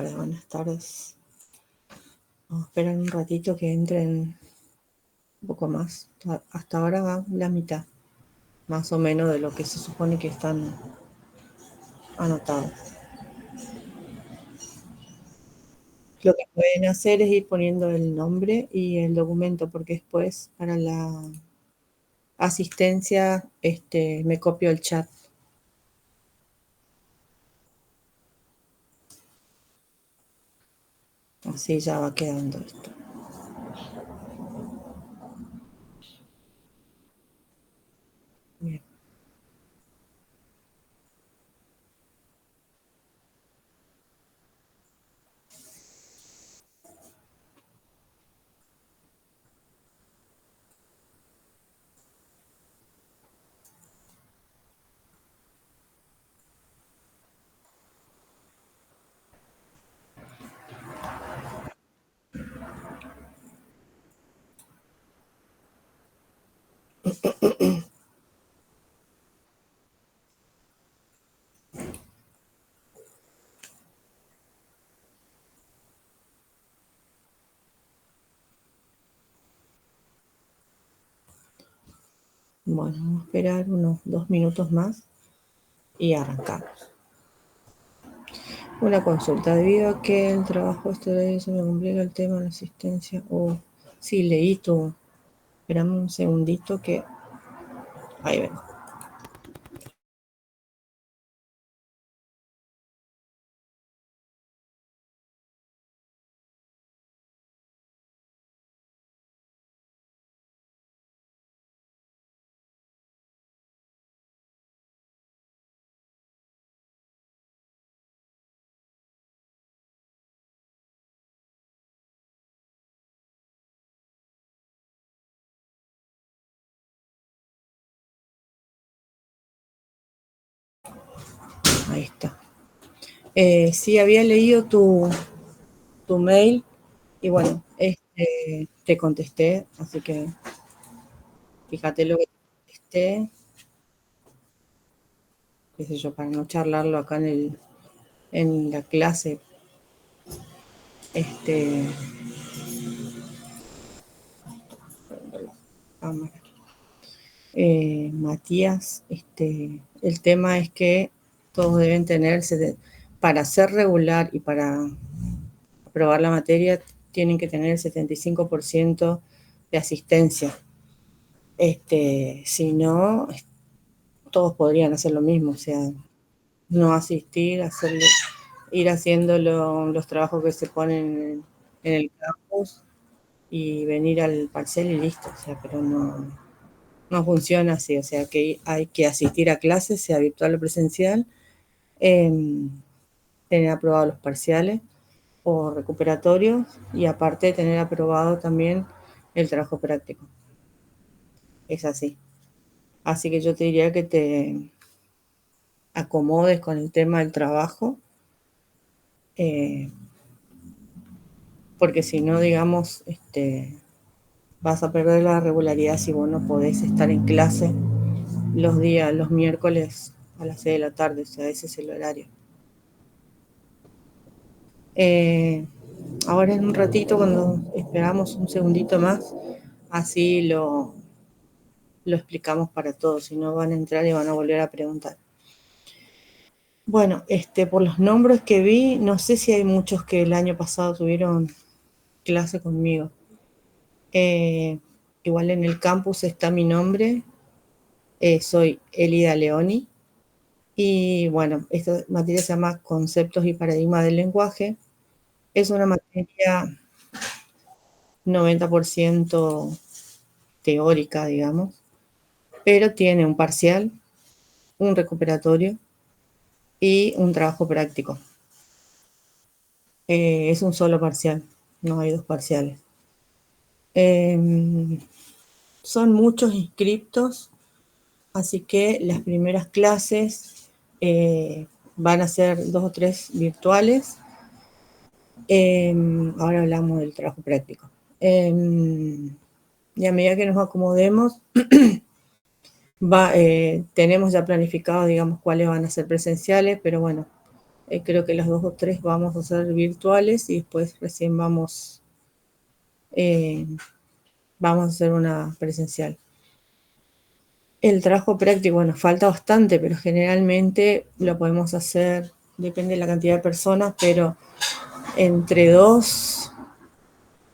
tardes, buenas tardes. Vamos a esperar un ratito que entren un poco más. Hasta ahora va la mitad, más o menos, de lo que se supone que están anotados. Lo que pueden hacer es ir poniendo el nombre y el documento, porque después para la asistencia me copio el chat. Así ya va quedando esto. Bien. Bueno, vamos a esperar unos 2 minutos más y arrancamos. Una consulta, debido a que el trabajo se me complica el tema de la asistencia. Sí, leí tú. Esperame un segundito que... Ahí vengo. Ahí está. Sí, había leído tu mail y bueno, te contesté, así que fíjate lo que te contesté, qué sé yo, para no charlarlo acá en la clase. Cámara. Matías, el tema es que todos deben tenerse, para ser regular y para aprobar la materia, tienen que tener el 75% de asistencia. Si no, todos podrían hacer lo mismo, o sea, no asistir, ir haciendo los trabajos que se ponen en el campus y venir al parcial y listo, o sea, pero no funciona así, o sea, que hay que asistir a clases, sea virtual o presencial, tener aprobados los parciales o recuperatorios y aparte tener aprobado también el trabajo práctico. Es así. Así que yo te diría que te acomodes con el tema del trabajo, porque si no, digamos, vas a perder la regularidad si vos no podés estar en clase los miércoles a las 6 de la tarde, o sea, ese es el horario. Ahora en un ratito, cuando esperamos un segundito más, así lo explicamos para todos, si no van a entrar y van a volver a preguntar. Bueno, por los nombres que vi, no sé si hay muchos que el año pasado tuvieron clase conmigo. Igual en el campus está mi nombre, soy Elida Leoni, y bueno, esta materia se llama Conceptos y Paradigmas del Lenguaje. Es una materia 90% teórica, digamos, pero tiene un parcial, un recuperatorio y un trabajo práctico. Es un solo parcial, no hay dos parciales. Son muchos inscriptos, así que las primeras clases van a ser 2 o 3 virtuales. Ahora hablamos del trabajo práctico. Y a medida que nos acomodemos, tenemos ya planificado, digamos, cuáles van a ser presenciales, pero bueno, Creo que las 2 o 3 vamos a hacer virtuales y después recién vamos a hacer una presencial. El trabajo práctico, bueno, falta bastante, pero generalmente lo podemos hacer, depende de la cantidad de personas, pero entre 2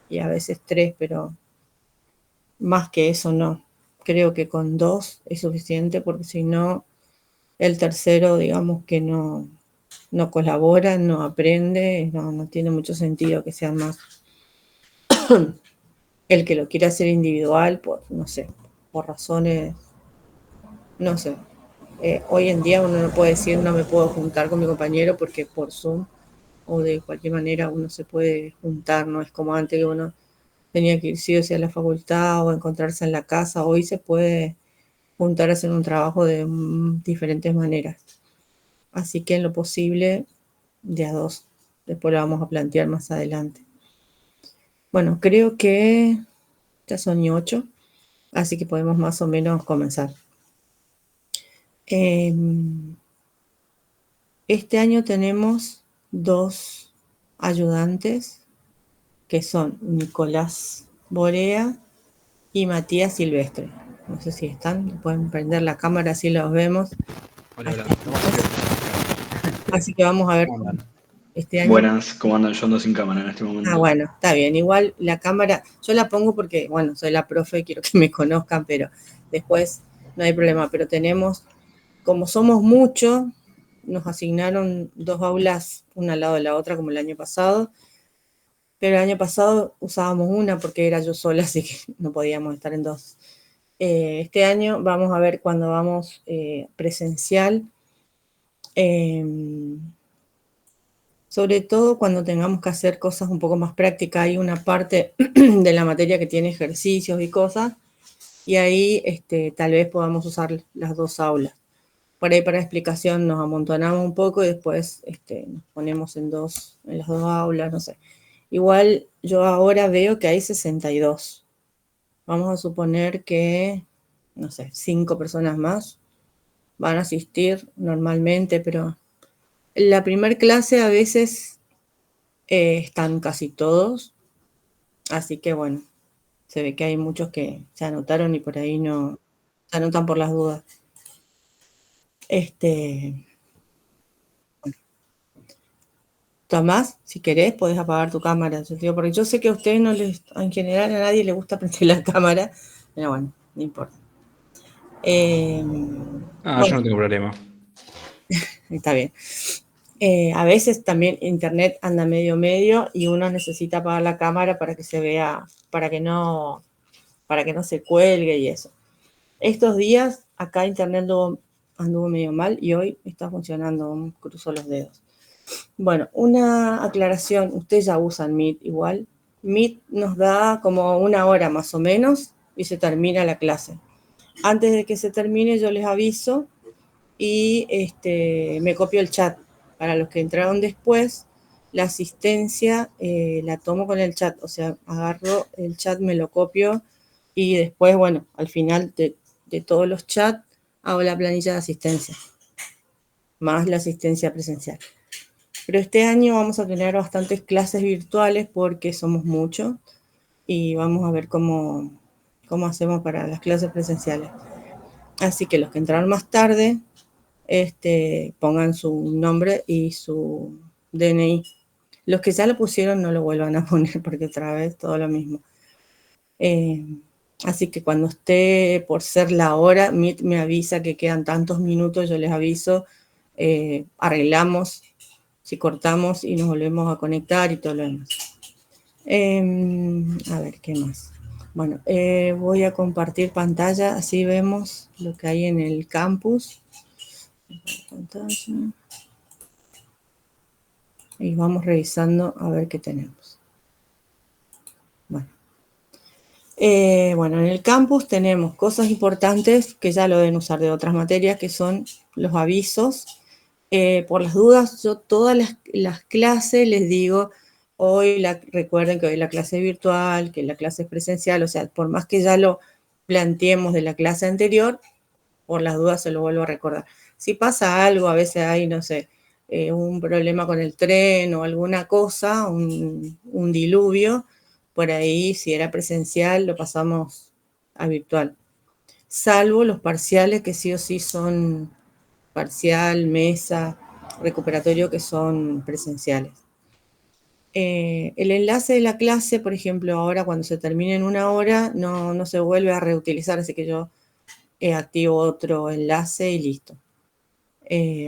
y a veces 3, pero más que eso no. Creo que con 2 es suficiente, porque si no, el tercero, digamos que no colabora, no aprende, no tiene mucho sentido que sean más. El que lo quiera hacer individual, no sé, por razones, no sé. Hoy en día uno no puede decir no me puedo juntar con mi compañero porque por Zoom o de cualquier manera uno se puede juntar, no es como antes que uno tenía que ir sí o sí a la facultad o encontrarse en la casa. Hoy se puede juntar a hacer un trabajo de diferentes maneras. Así que en lo posible de a 2. Después lo vamos a plantear más adelante. Bueno, creo que ya son 8, así que podemos más o menos comenzar. Este año tenemos 2 ayudantes, que son Nicolás Borea y Matías Silvestre. No sé si están, pueden prender la cámara así los vemos. Hola, hola. Estamos acá. Así que vamos a ver ¿Cómo andan? este año. Buenas, ¿cómo andan? Yo ando sin cámara en este momento. Bueno, está bien. Igual la cámara, yo la pongo porque, bueno, soy la profe, quiero que me conozcan, pero después no hay problema. Pero tenemos, como somos muchos, nos asignaron 2 aulas una al lado de la otra, como el año pasado. Pero el año pasado usábamos una porque era yo sola, así que no podíamos estar en 2. Este año vamos a ver cuando vamos presencial. Sobre todo cuando tengamos que hacer cosas un poco más prácticas. Hay una parte de la materia que tiene ejercicios y cosas, y ahí tal vez podamos usar las 2 aulas. Por ahí para explicación nos amontonamos un poco y después nos ponemos en las 2 aulas, no sé. Igual yo ahora veo que hay 62. Vamos a suponer que, no sé, 5 personas más van a asistir normalmente, pero la primer clase a veces están casi todos, así que bueno, se ve que hay muchos que se anotaron y por ahí no se anotan por las dudas. Bueno. Tomás, si querés, podés apagar tu cámara. Porque yo sé que a ustedes no les, en general a nadie le gusta prender la cámara, pero bueno, no importa. Yo no tengo problema. Está bien. A veces también internet anda medio y uno necesita apagar la cámara para que se vea, para que no se cuelgue y eso. Estos días acá internet anduvo medio mal y hoy está funcionando, cruzo los dedos. Bueno, una aclaración, ustedes ya usan Meet igual. Meet nos da como 1 hora más o menos y se termina la clase. Antes de que se termine yo les aviso y me copio el chat. Para los que entraron después, la asistencia la tomo con el chat, o sea, agarro el chat, me lo copio y después, bueno, al final de todos los chats hago la planilla de asistencia, más la asistencia presencial. Pero este año vamos a tener bastantes clases virtuales porque somos muchos y vamos a ver cómo hacemos para las clases presenciales. Así que los que entraron más tarde, pongan su nombre y su DNI. Los que ya lo pusieron no lo vuelvan a poner porque otra vez todo lo mismo. Así que cuando esté por ser la hora, Meet me avisa que quedan tantos minutos, yo les aviso, arreglamos, si cortamos y nos volvemos a conectar y todo lo demás. A ver, ¿qué más? Bueno, voy a compartir pantalla, así vemos lo que hay en el campus. Pantalla. Y vamos revisando a ver qué tenemos. Bueno, en el campus tenemos cosas importantes que ya lo deben usar de otras materias, que son los avisos. Por las dudas, yo todas las clases les digo, recuerden que hoy la clase es virtual, que la clase es presencial, o sea, por más que ya lo planteemos de la clase anterior, por las dudas se lo vuelvo a recordar. Si pasa algo, a veces hay, no sé, un problema con el tren o alguna cosa, un diluvio, por ahí si era presencial lo pasamos a virtual. Salvo los parciales que sí o sí son parcial, mesa, recuperatorio, que son presenciales. El enlace de la clase, por ejemplo, ahora cuando se termine en 1 hora, no se vuelve a reutilizar, así que yo activo otro enlace y listo.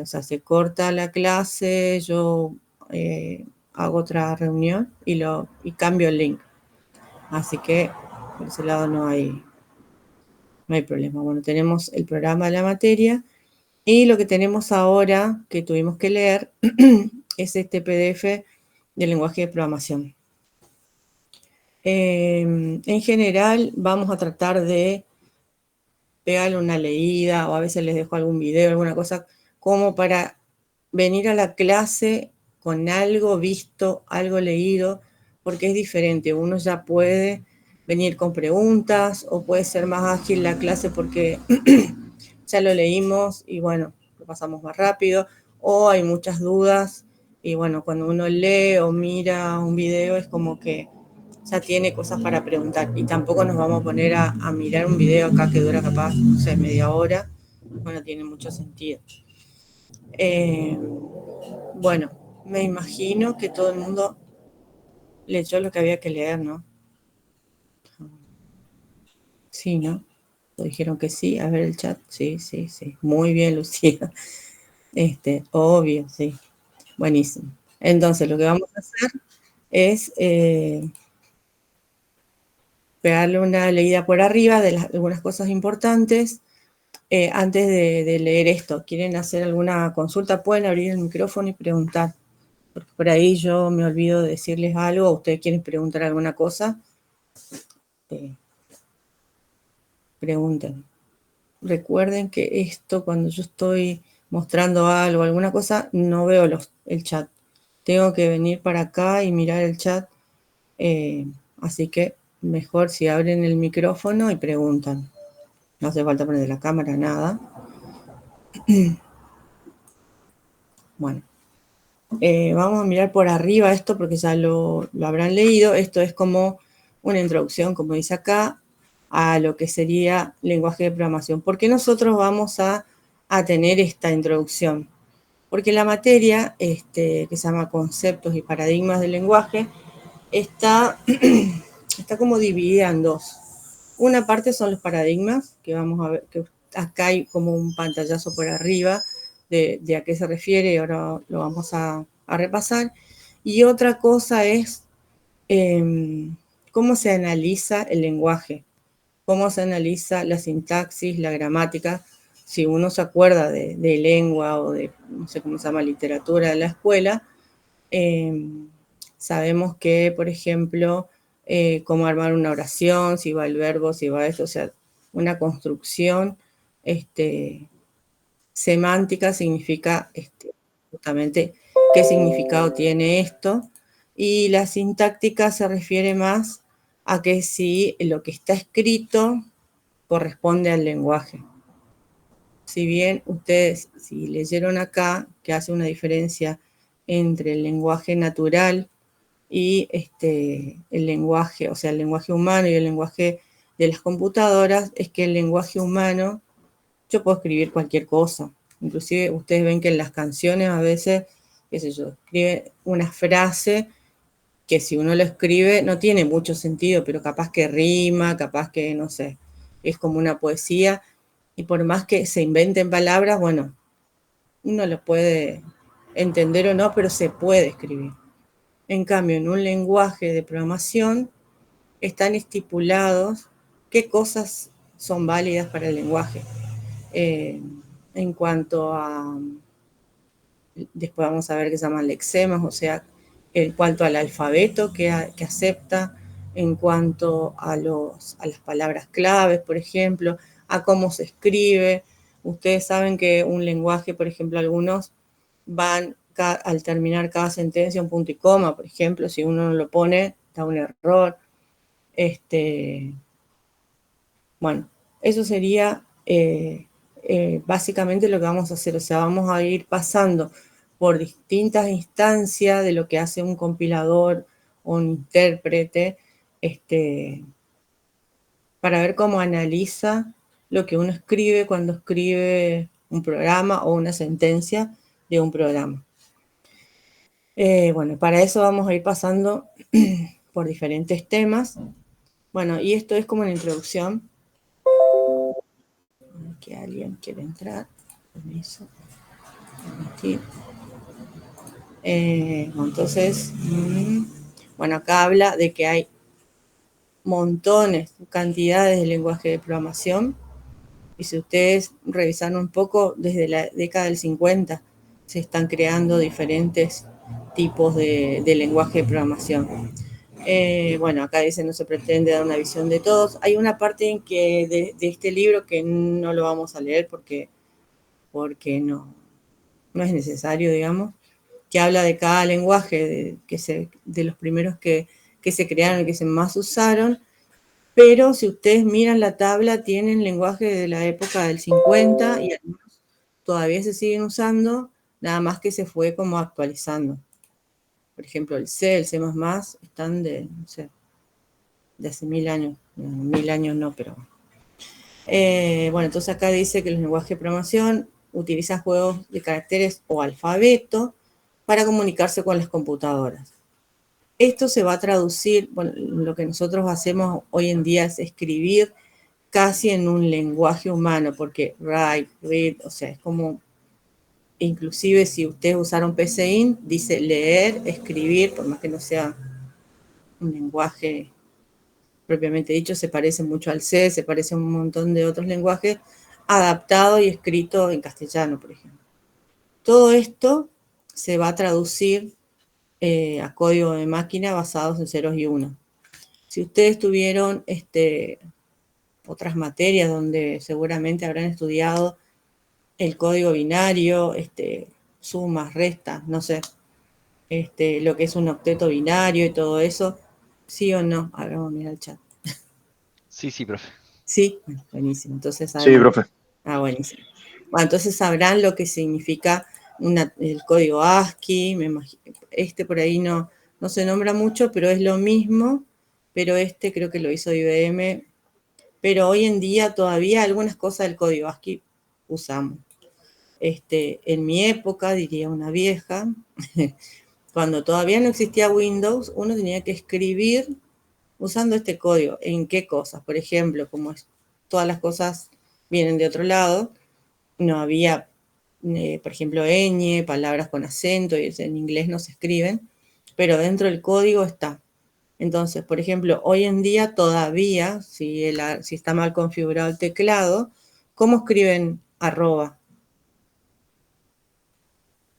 O sea, se corta la clase, yo hago otra reunión y cambio el link. Así que por ese lado no hay problema. Bueno, tenemos el programa de la materia y lo que tenemos ahora que tuvimos que leer es este PDF del lenguaje de programación. En general vamos a tratar de pegarle una leída o a veces les dejo algún video, alguna cosa, como para venir a la clase con algo visto, algo leído, porque es diferente. Uno ya puede venir con preguntas o puede ser más ágil la clase porque ya lo leímos y bueno, lo pasamos más rápido, o hay muchas dudas y bueno, cuando uno lee o mira un video es como que ya tiene cosas para preguntar y tampoco nos vamos a poner a mirar un video acá que dura capaz, no sé, media hora, bueno, tiene mucho sentido. Bueno, me imagino que todo el mundo leyó lo que había que leer, ¿no? Sí, ¿no? Dijeron que sí, a ver el chat, sí, muy bien, Lucía. Obvio, sí, buenísimo. Entonces, lo que vamos a hacer es pegarle una leída por arriba de algunas cosas importantes. Antes de leer esto, ¿quieren hacer alguna consulta? Pueden abrir el micrófono y preguntar, porque por ahí yo me olvido de decirles algo, o ustedes quieren preguntar alguna cosa, pregunten. Recuerden que esto, cuando yo estoy mostrando algo, alguna cosa, no veo el chat. Tengo que venir para acá y mirar el chat, así que mejor si abren el micrófono y preguntan. No hace falta poner la cámara, nada. Bueno, vamos a mirar por arriba esto porque ya lo habrán leído. Esto es como una introducción, como dice acá, a lo que sería lenguaje de programación. ¿Por qué nosotros vamos a tener esta introducción? Porque la materia, que se llama Conceptos y Paradigmas del Lenguaje, está como dividida en dos. Una parte son los paradigmas, que vamos a ver, que acá hay como un pantallazo por arriba de a qué se refiere, y ahora lo vamos a repasar. Y otra cosa es cómo se analiza el lenguaje, cómo se analiza la sintaxis, la gramática. Si uno se acuerda de lengua o de, no sé cómo se llama, literatura de la escuela, sabemos que, por ejemplo, cómo armar una oración, si va el verbo, si va esto, o sea, una construcción semántica significa justamente qué significado tiene esto, y la sintáctica se refiere más a que si lo que está escrito corresponde al lenguaje. Si bien ustedes, si leyeron acá, que hace una diferencia entre el lenguaje natural y el lenguaje, o sea, el lenguaje humano y el lenguaje de las computadoras, es que el lenguaje humano, yo puedo escribir cualquier cosa. Inclusive ustedes ven que en las canciones a veces, qué sé yo, escribe una frase que si uno lo escribe no tiene mucho sentido, pero capaz que rima, capaz que, no sé, es como una poesía, y por más que se inventen palabras, bueno, uno lo puede entender o no, pero se puede escribir. En cambio, en un lenguaje de programación están estipulados qué cosas son válidas para el lenguaje. En cuanto a, después vamos a ver qué se llaman lexemas, o sea, en cuanto al alfabeto que acepta, en cuanto a las palabras claves, por ejemplo, a cómo se escribe. Ustedes saben que un lenguaje, por ejemplo, algunos van al terminar cada sentencia un punto y coma, por ejemplo, si uno no lo pone, da un error. Bueno, eso sería básicamente lo que vamos a hacer, o sea, vamos a ir pasando por distintas instancias de lo que hace un compilador o un intérprete, para ver cómo analiza lo que uno escribe cuando escribe un programa o una sentencia de un programa. Bueno, para eso vamos a ir pasando por diferentes temas. Bueno, y esto es como una introducción. Que alguien quiere entrar. Permiso. Entonces, bueno, acá habla de que hay montones, cantidades de lenguaje de programación. Y si ustedes revisan un poco, desde la década del 50 se están creando diferentes tipos de lenguaje de programación. Bueno, acá dice no se pretende dar una visión de todos. Hay una parte en que de este libro que no lo vamos a leer porque no es necesario, digamos, que habla de cada lenguaje, de los primeros que se crearon y que se más usaron. Pero si ustedes miran la tabla, tienen lenguaje de la época del 50 y algunos todavía se siguen usando, nada más que se fue como actualizando. Por ejemplo, el C, el C++, están de, no sé, de hace 1000 años. 1000 años no, pero... bueno, entonces acá dice que los lenguajes de programación utilizan juegos de caracteres o alfabeto para comunicarse con las computadoras. Esto se va a traducir, bueno, lo que nosotros hacemos hoy en día es escribir casi en un lenguaje humano, porque write, read, o sea, es como, inclusive si ustedes usaron PCInt, dice leer, escribir, por más que no sea un lenguaje propiamente dicho, se parece mucho al C, se parece a un montón de otros lenguajes, adaptado y escrito en castellano, por ejemplo. Todo esto se va a traducir a código de máquina basados en ceros y unos. Si ustedes tuvieron otras materias donde seguramente habrán estudiado el código binario, sumas, restas, no sé, lo que es un octeto binario y todo eso, ¿sí o no? A ver, vamos a mirar el chat. Sí, profe. Sí, bueno, buenísimo. Entonces Sí, profe. Buenísimo. Bueno, entonces sabrán lo que significa el código ASCII, me imagino. Por ahí no se nombra mucho, pero es lo mismo, pero creo que lo hizo IBM. Pero hoy en día todavía algunas cosas del código ASCII usamos. En mi época, diría una vieja, cuando todavía no existía Windows, uno tenía que escribir usando este código. ¿En qué cosas? Por ejemplo, como todas las cosas vienen de otro lado, no había, por ejemplo, ñ, palabras con acento, y en inglés no se escriben, pero dentro del código está. Entonces, por ejemplo, hoy en día todavía, si está mal configurado el teclado, ¿cómo escriben arroba?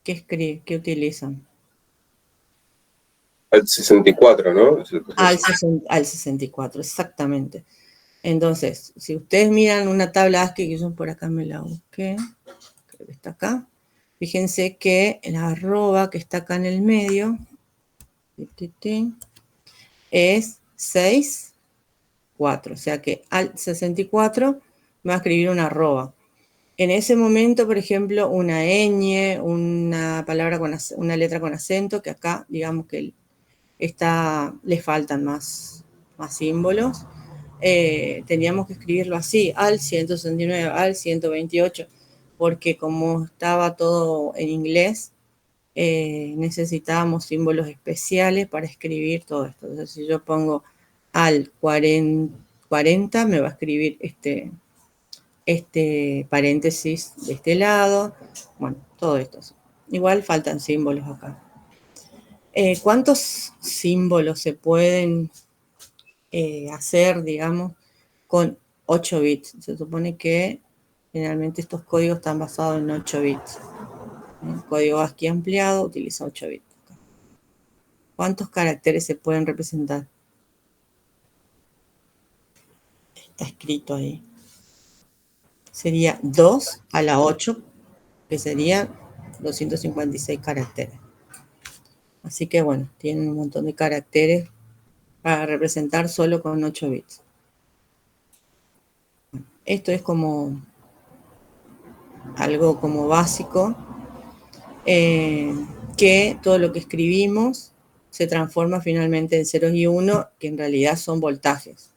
¿Qué utilizan? Al 64, ¿no? Al 64, exactamente. Entonces, si ustedes miran una tabla ASCII, que yo por acá me la busqué, creo que está acá, fíjense que el arroba que está acá en el medio es 6, 4, o sea que al 64 me va a escribir una arroba. En ese momento, por ejemplo, una ñ, una palabra una letra con acento, que acá, digamos que le faltan más símbolos, teníamos que escribirlo así, al 169, al 128, porque como estaba todo en inglés, necesitábamos símbolos especiales para escribir todo esto. Entonces, si yo pongo al 40, me va a escribir paréntesis de este lado. Bueno, todo esto. Igual faltan símbolos acá. ¿Cuántos símbolos se pueden hacer, digamos, con 8 bits? Se supone que generalmente estos códigos están basados en 8 bits. El código ASCII ampliado utiliza 8 bits. ¿Cuántos caracteres se pueden representar? Está escrito ahí. Sería 2 a la 8, que serían 256 caracteres. Así que bueno, tienen un montón de caracteres para representar solo con 8 bits. Esto es como algo como básico. que todo lo que escribimos se transforma finalmente en ceros y uno, que en realidad son voltajes.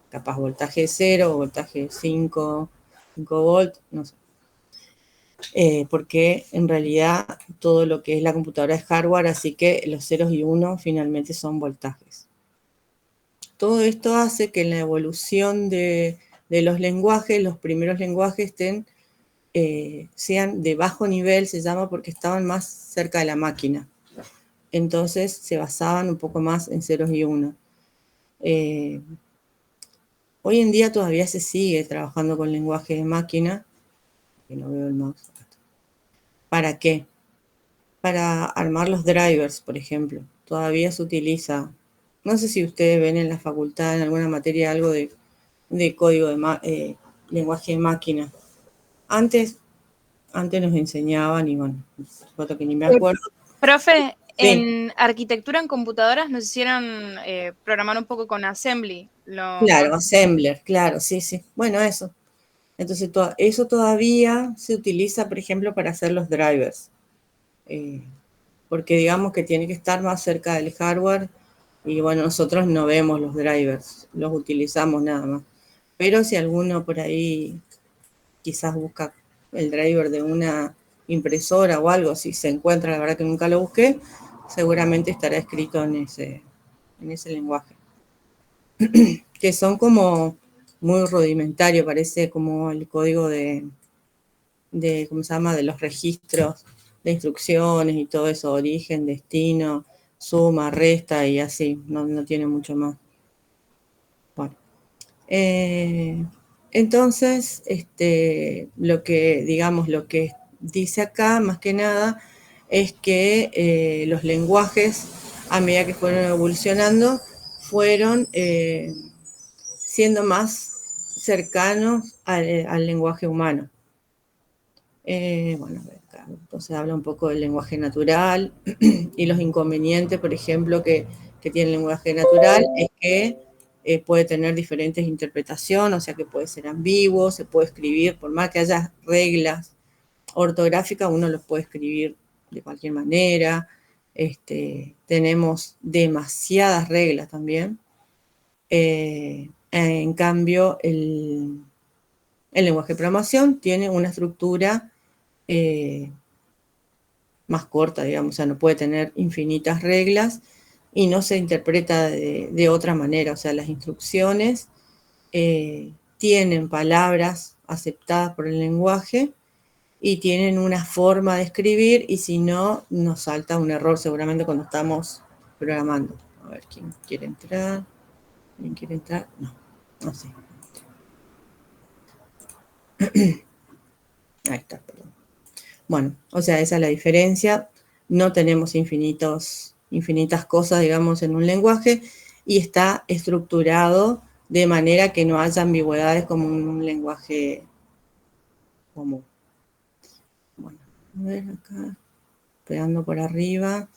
Capaz voltaje 0, voltaje 5 volt, no sé. Porque en realidad todo lo que es la computadora es hardware, así que los ceros y unos finalmente son voltajes. Todo esto hace que en la evolución de los lenguajes, los primeros lenguajes sean de bajo nivel, se llama porque estaban más cerca de la máquina. Entonces se basaban un poco más en ceros y unos. Hoy en día todavía se sigue trabajando con lenguaje de máquina, que no veo el mouse. ¿Para qué? Para armar los drivers, por ejemplo. Todavía se utiliza, no sé si ustedes ven en la facultad, en alguna materia, algo de código de lenguaje de máquina. Antes nos enseñaban y bueno, foto que ni me acuerdo. Profe, Sí. en arquitectura en computadoras nos hicieron programar un poco con Assembly. Claro, Assembler, claro, sí, sí. Bueno, eso. Entonces, eso todavía se utiliza, por ejemplo, para hacer los drivers. Porque digamos que tiene que estar más cerca del hardware y bueno, nosotros no vemos los drivers, los utilizamos nada más. Pero si alguno por ahí quizás busca el driver de una impresora o algo, si se encuentra, la verdad que nunca lo busqué, seguramente estará escrito en ese lenguaje. Que son como muy rudimentario, parece como el código de ¿cómo se llama? De los registros de instrucciones y todo eso, origen, destino, suma, resta y así, no tiene mucho más. Bueno, entonces, lo que dice acá, más que nada, es que los lenguajes, a medida que fueron evolucionando, fueron siendo más cercanos al lenguaje humano. Bueno, acá entonces habla un poco del lenguaje natural y los inconvenientes, por ejemplo, que tiene el lenguaje natural es que puede tener diferentes interpretaciones, o sea que puede ser ambiguo, se puede escribir, por más que haya reglas ortográficas, uno los puede escribir de cualquier manera. Tenemos demasiadas reglas también. En cambio, el lenguaje de programación tiene una estructura más corta, digamos, o sea, no puede tener infinitas reglas y no se interpreta de otra manera, o sea, las instrucciones tienen palabras aceptadas por el lenguaje y tienen una forma de escribir y si no, nos salta un error seguramente cuando estamos programando. A ver, ¿quién quiere entrar? ¿Quién quiere entrar? No sé. Ahí está, perdón. Bueno, o sea, esa es la diferencia. No tenemos infinitas cosas, digamos, en un lenguaje y está estructurado de manera que no haya ambigüedades como en un lenguaje común. Bueno, a ver acá, pegando por arriba.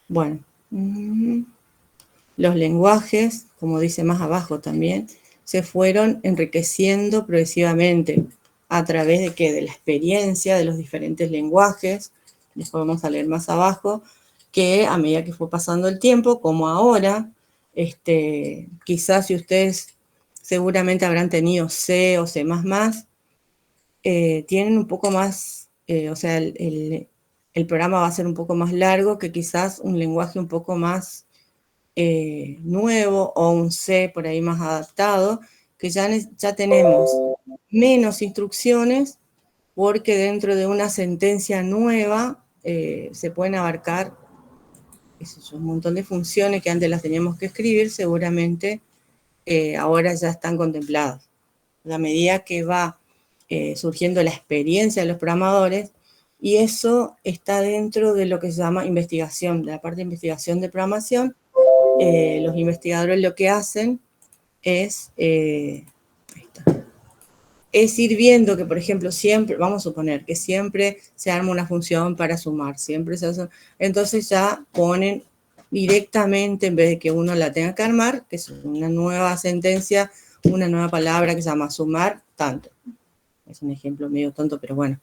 Bueno, los lenguajes, como dice más abajo también, se fueron enriqueciendo progresivamente a través de ¿qué? De la experiencia de los diferentes lenguajes. Después vamos a leer más abajo, que a medida que fue pasando el tiempo, como ahora, quizás si ustedes seguramente habrán tenido C o C++, tienen un poco más, o sea, el programa va a ser un poco más largo que quizás un lenguaje un poco más nuevo o un C por ahí más adaptado, que ya tenemos menos instrucciones porque dentro de una sentencia nueva se pueden abarcar un montón de funciones que antes las teníamos que escribir, seguramente ahora ya están contempladas. A medida que va surgiendo la experiencia de los programadores, y eso está dentro de lo que se llama investigación, de la parte de investigación de programación. Los investigadores lo que hacen es ir viendo que, por ejemplo, siempre, vamos a suponer que siempre se arma una función para sumar, siempre se hace, entonces ya ponen directamente, en vez de que uno la tenga que armar, que es una nueva sentencia, una nueva palabra que se llama sumar tanto. Es un ejemplo medio tonto, pero bueno.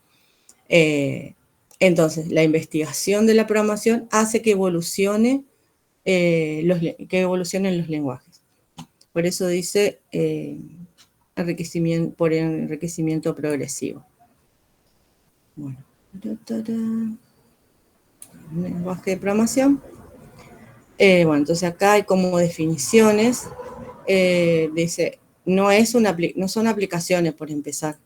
Entonces, la investigación de la programación hace que evolucionen los lenguajes. Por eso dice por enriquecimiento progresivo. Bueno, lenguaje de programación. Bueno, entonces acá hay como definiciones. Dice, no son aplicaciones por empezar,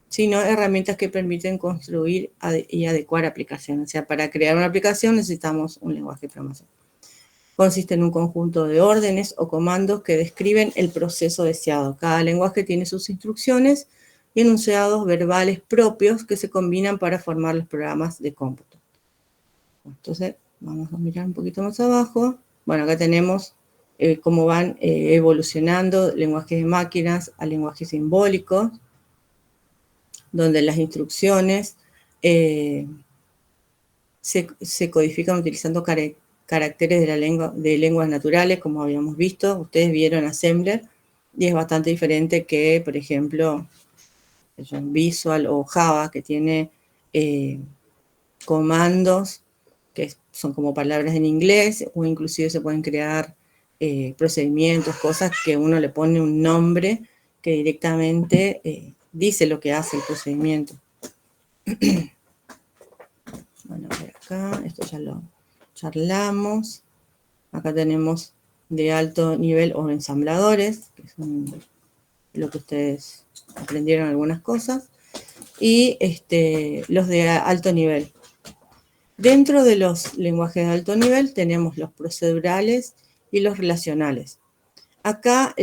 sino herramientas que permiten construir y adecuar aplicaciones. O sea, para crear una aplicación necesitamos un lenguaje de programación. Consiste en un conjunto de órdenes o comandos que describen el proceso deseado. Cada lenguaje tiene sus instrucciones y enunciados verbales propios que se combinan para formar los programas de cómputo. Entonces, vamos a mirar un poquito más abajo. Bueno, acá tenemos cómo van evolucionando lenguajes de máquinas a lenguajes simbólicos, donde las instrucciones se codifican utilizando caracteres de lenguas naturales, como habíamos visto. Ustedes vieron Assembler, y es bastante diferente que, por ejemplo, Visual o Java, que tiene comandos que son como palabras en inglés, o inclusive se pueden crear procedimientos, cosas que uno le pone un nombre que directamente dice lo que hace el procedimiento. Bueno, acá, esto ya lo charlamos. Acá tenemos de alto nivel o ensambladores, que son lo que ustedes aprendieron algunas cosas, y los de alto nivel. Dentro de los lenguajes de alto nivel tenemos los procedurales y los relacionales. Acá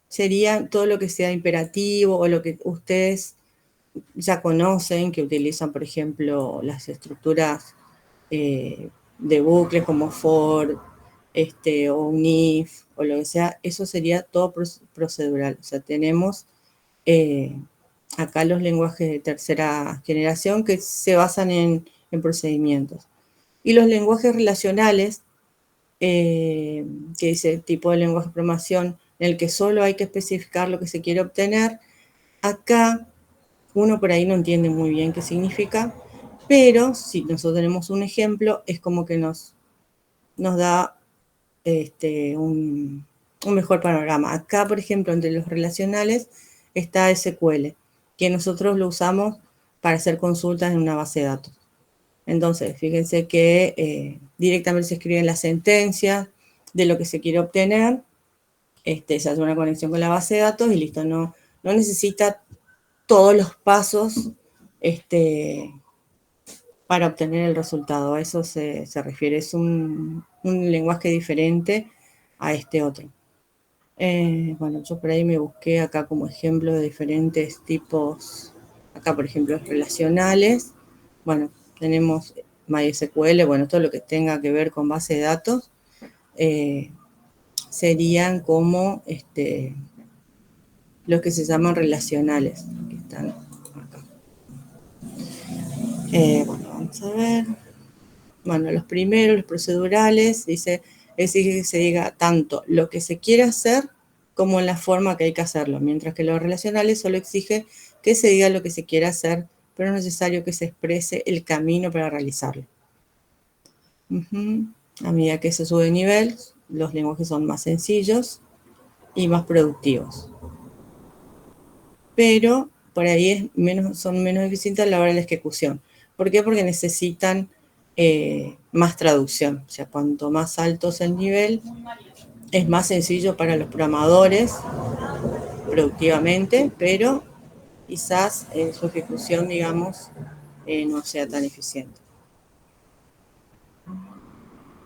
sería todo lo que sea imperativo o lo que ustedes ya conocen, que utilizan, por ejemplo, las estructuras de bucles como for, o un if, o lo que sea. Eso sería todo procedural. O sea, tenemos acá los lenguajes de tercera generación que se basan en procedimientos. Y los lenguajes relacionales, que dice tipo de lenguaje de programación en el que solo hay que especificar lo que se quiere obtener. Acá uno por ahí no entiende muy bien qué significa, pero si nosotros tenemos un ejemplo, es como que nos da un mejor panorama. Acá, por ejemplo, entre los relacionales está SQL, que nosotros lo usamos para hacer consultas en una base de datos. Entonces, fíjense que directamente se escriben las sentencias de lo que se quiere obtener, se hace una conexión con la base de datos y listo, no necesita todos los pasos para obtener el resultado. A eso se refiere, es un lenguaje diferente a este otro. Bueno, yo por ahí me busqué acá como ejemplo de diferentes tipos, acá por ejemplo relacionales. Bueno, tenemos MySQL, bueno, todo lo que tenga que ver con base de datos, serían como los que se llaman relacionales, que están acá. Bueno, vamos a ver. Bueno, los primeros, los procedurales, exige que se diga tanto lo que se quiere hacer como en la forma que hay que hacerlo, mientras que los relacionales solo exige que se diga lo que se quiere hacer, pero es necesario que se exprese el camino para realizarlo. A medida que se sube de nivel, los lenguajes son más sencillos y más productivos. Pero por ahí son menos eficientes a la hora de la ejecución. ¿Por qué? Porque necesitan más traducción. O sea, cuanto más alto es el nivel, es más sencillo para los programadores productivamente, pero quizás en su ejecución, digamos, no sea tan eficiente.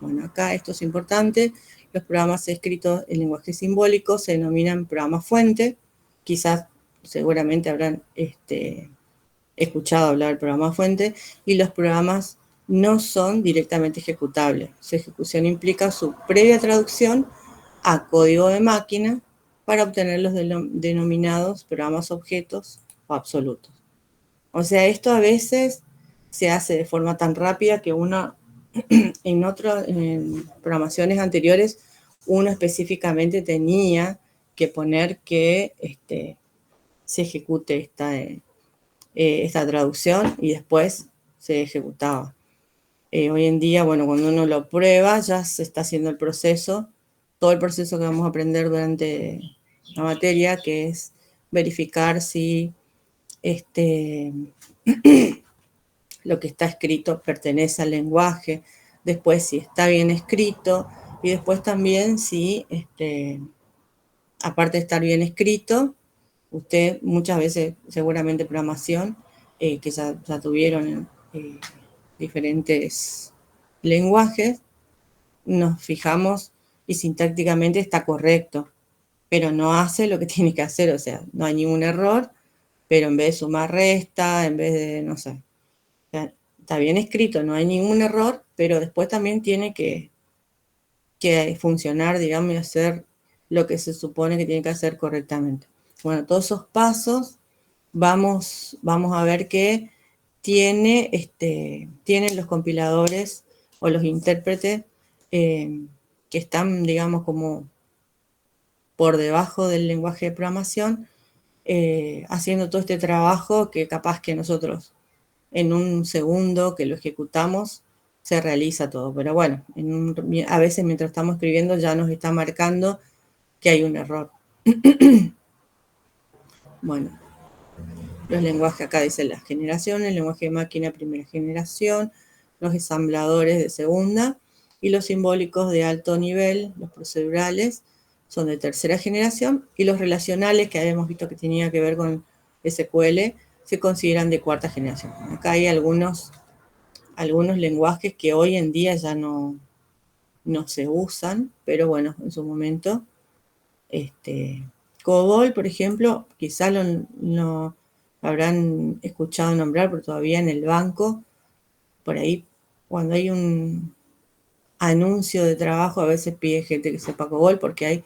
Bueno, acá esto es importante. Los programas escritos en lenguaje simbólico se denominan programas fuente. Quizás, seguramente habrán escuchado hablar del programa fuente, y los programas no son directamente ejecutables. Su ejecución implica su previa traducción a código de máquina para obtener los denominados programas objetos o absolutos. O sea, esto a veces se hace de forma tan rápida que uno, en programaciones anteriores, uno específicamente tenía que poner que se ejecute esta traducción y después se ejecutaba. Hoy en día, bueno, cuando uno lo prueba, ya se está haciendo el proceso, todo el proceso que vamos a aprender durante la materia, que es verificar si lo que está escrito pertenece al lenguaje, después si está bien escrito, y después también si, aparte de estar bien escrito, usted muchas veces, seguramente programación, que ya tuvieron diferentes lenguajes, nos fijamos y sintácticamente está correcto, pero no hace lo que tiene que hacer, o sea, no hay ningún error, pero en vez de sumar resta, en vez de, no sé, o sea, está bien escrito, no hay ningún error, pero después también tiene que funcionar, digamos, y hacer lo que se supone que tiene que hacer correctamente. Bueno, todos esos pasos vamos a ver que tienen los compiladores o los intérpretes que están, digamos, como por debajo del lenguaje de programación, haciendo todo este trabajo que capaz que nosotros en un segundo que lo ejecutamos se realiza todo. Pero bueno, a veces mientras estamos escribiendo ya nos está marcando que hay un error. Bueno, los lenguajes acá dice la generación, el lenguaje de máquina primera generación, los ensambladores de segunda y los simbólicos de alto nivel, los procedurales, son de tercera generación y los relacionales que habíamos visto que tenía que ver con SQL se consideran de cuarta generación. Acá hay algunos lenguajes que hoy en día ya no se usan, pero bueno, en su momento, COBOL, por ejemplo, quizá lo habrán escuchado nombrar, pero todavía en el banco, por ahí, cuando hay un anuncio de trabajo, a veces pide gente que sepa COBOL, porque hay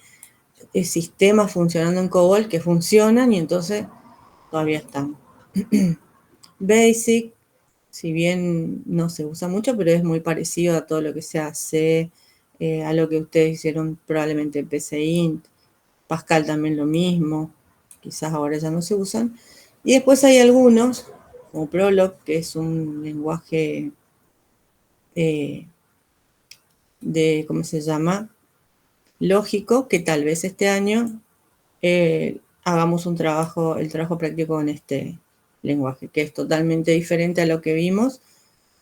sistemas funcionando en COBOL que funcionan y entonces todavía están. BASIC, si bien no se usa mucho, pero es muy parecido a todo lo que se hace, a lo que ustedes hicieron probablemente en PCInt, Pascal también lo mismo, quizás ahora ya no se usan. Y después hay algunos, como Prolog, que es un lenguaje ¿cómo se llama? Lógico, que tal vez este año hagamos el trabajo práctico con este lenguaje, que es totalmente diferente a lo que vimos,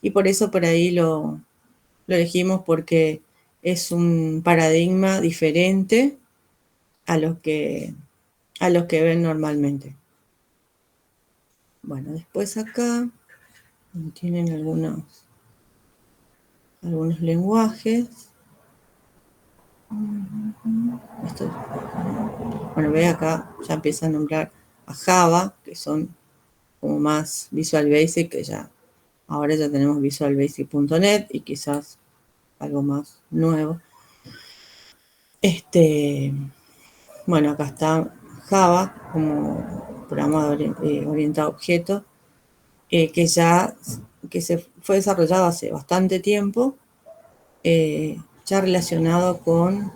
y por eso por ahí lo elegimos, porque es un paradigma diferente a los que ven normalmente. Bueno, después acá tienen algunos lenguajes. Bueno, ve acá, ya empieza a nombrar a Java, que son como más Visual Basic, que ya ahora ya tenemos visualbasic.net y quizás algo más nuevo. Bueno, acá está Java como programa orientado a objetos, que se fue desarrollado hace bastante tiempo, ya relacionado con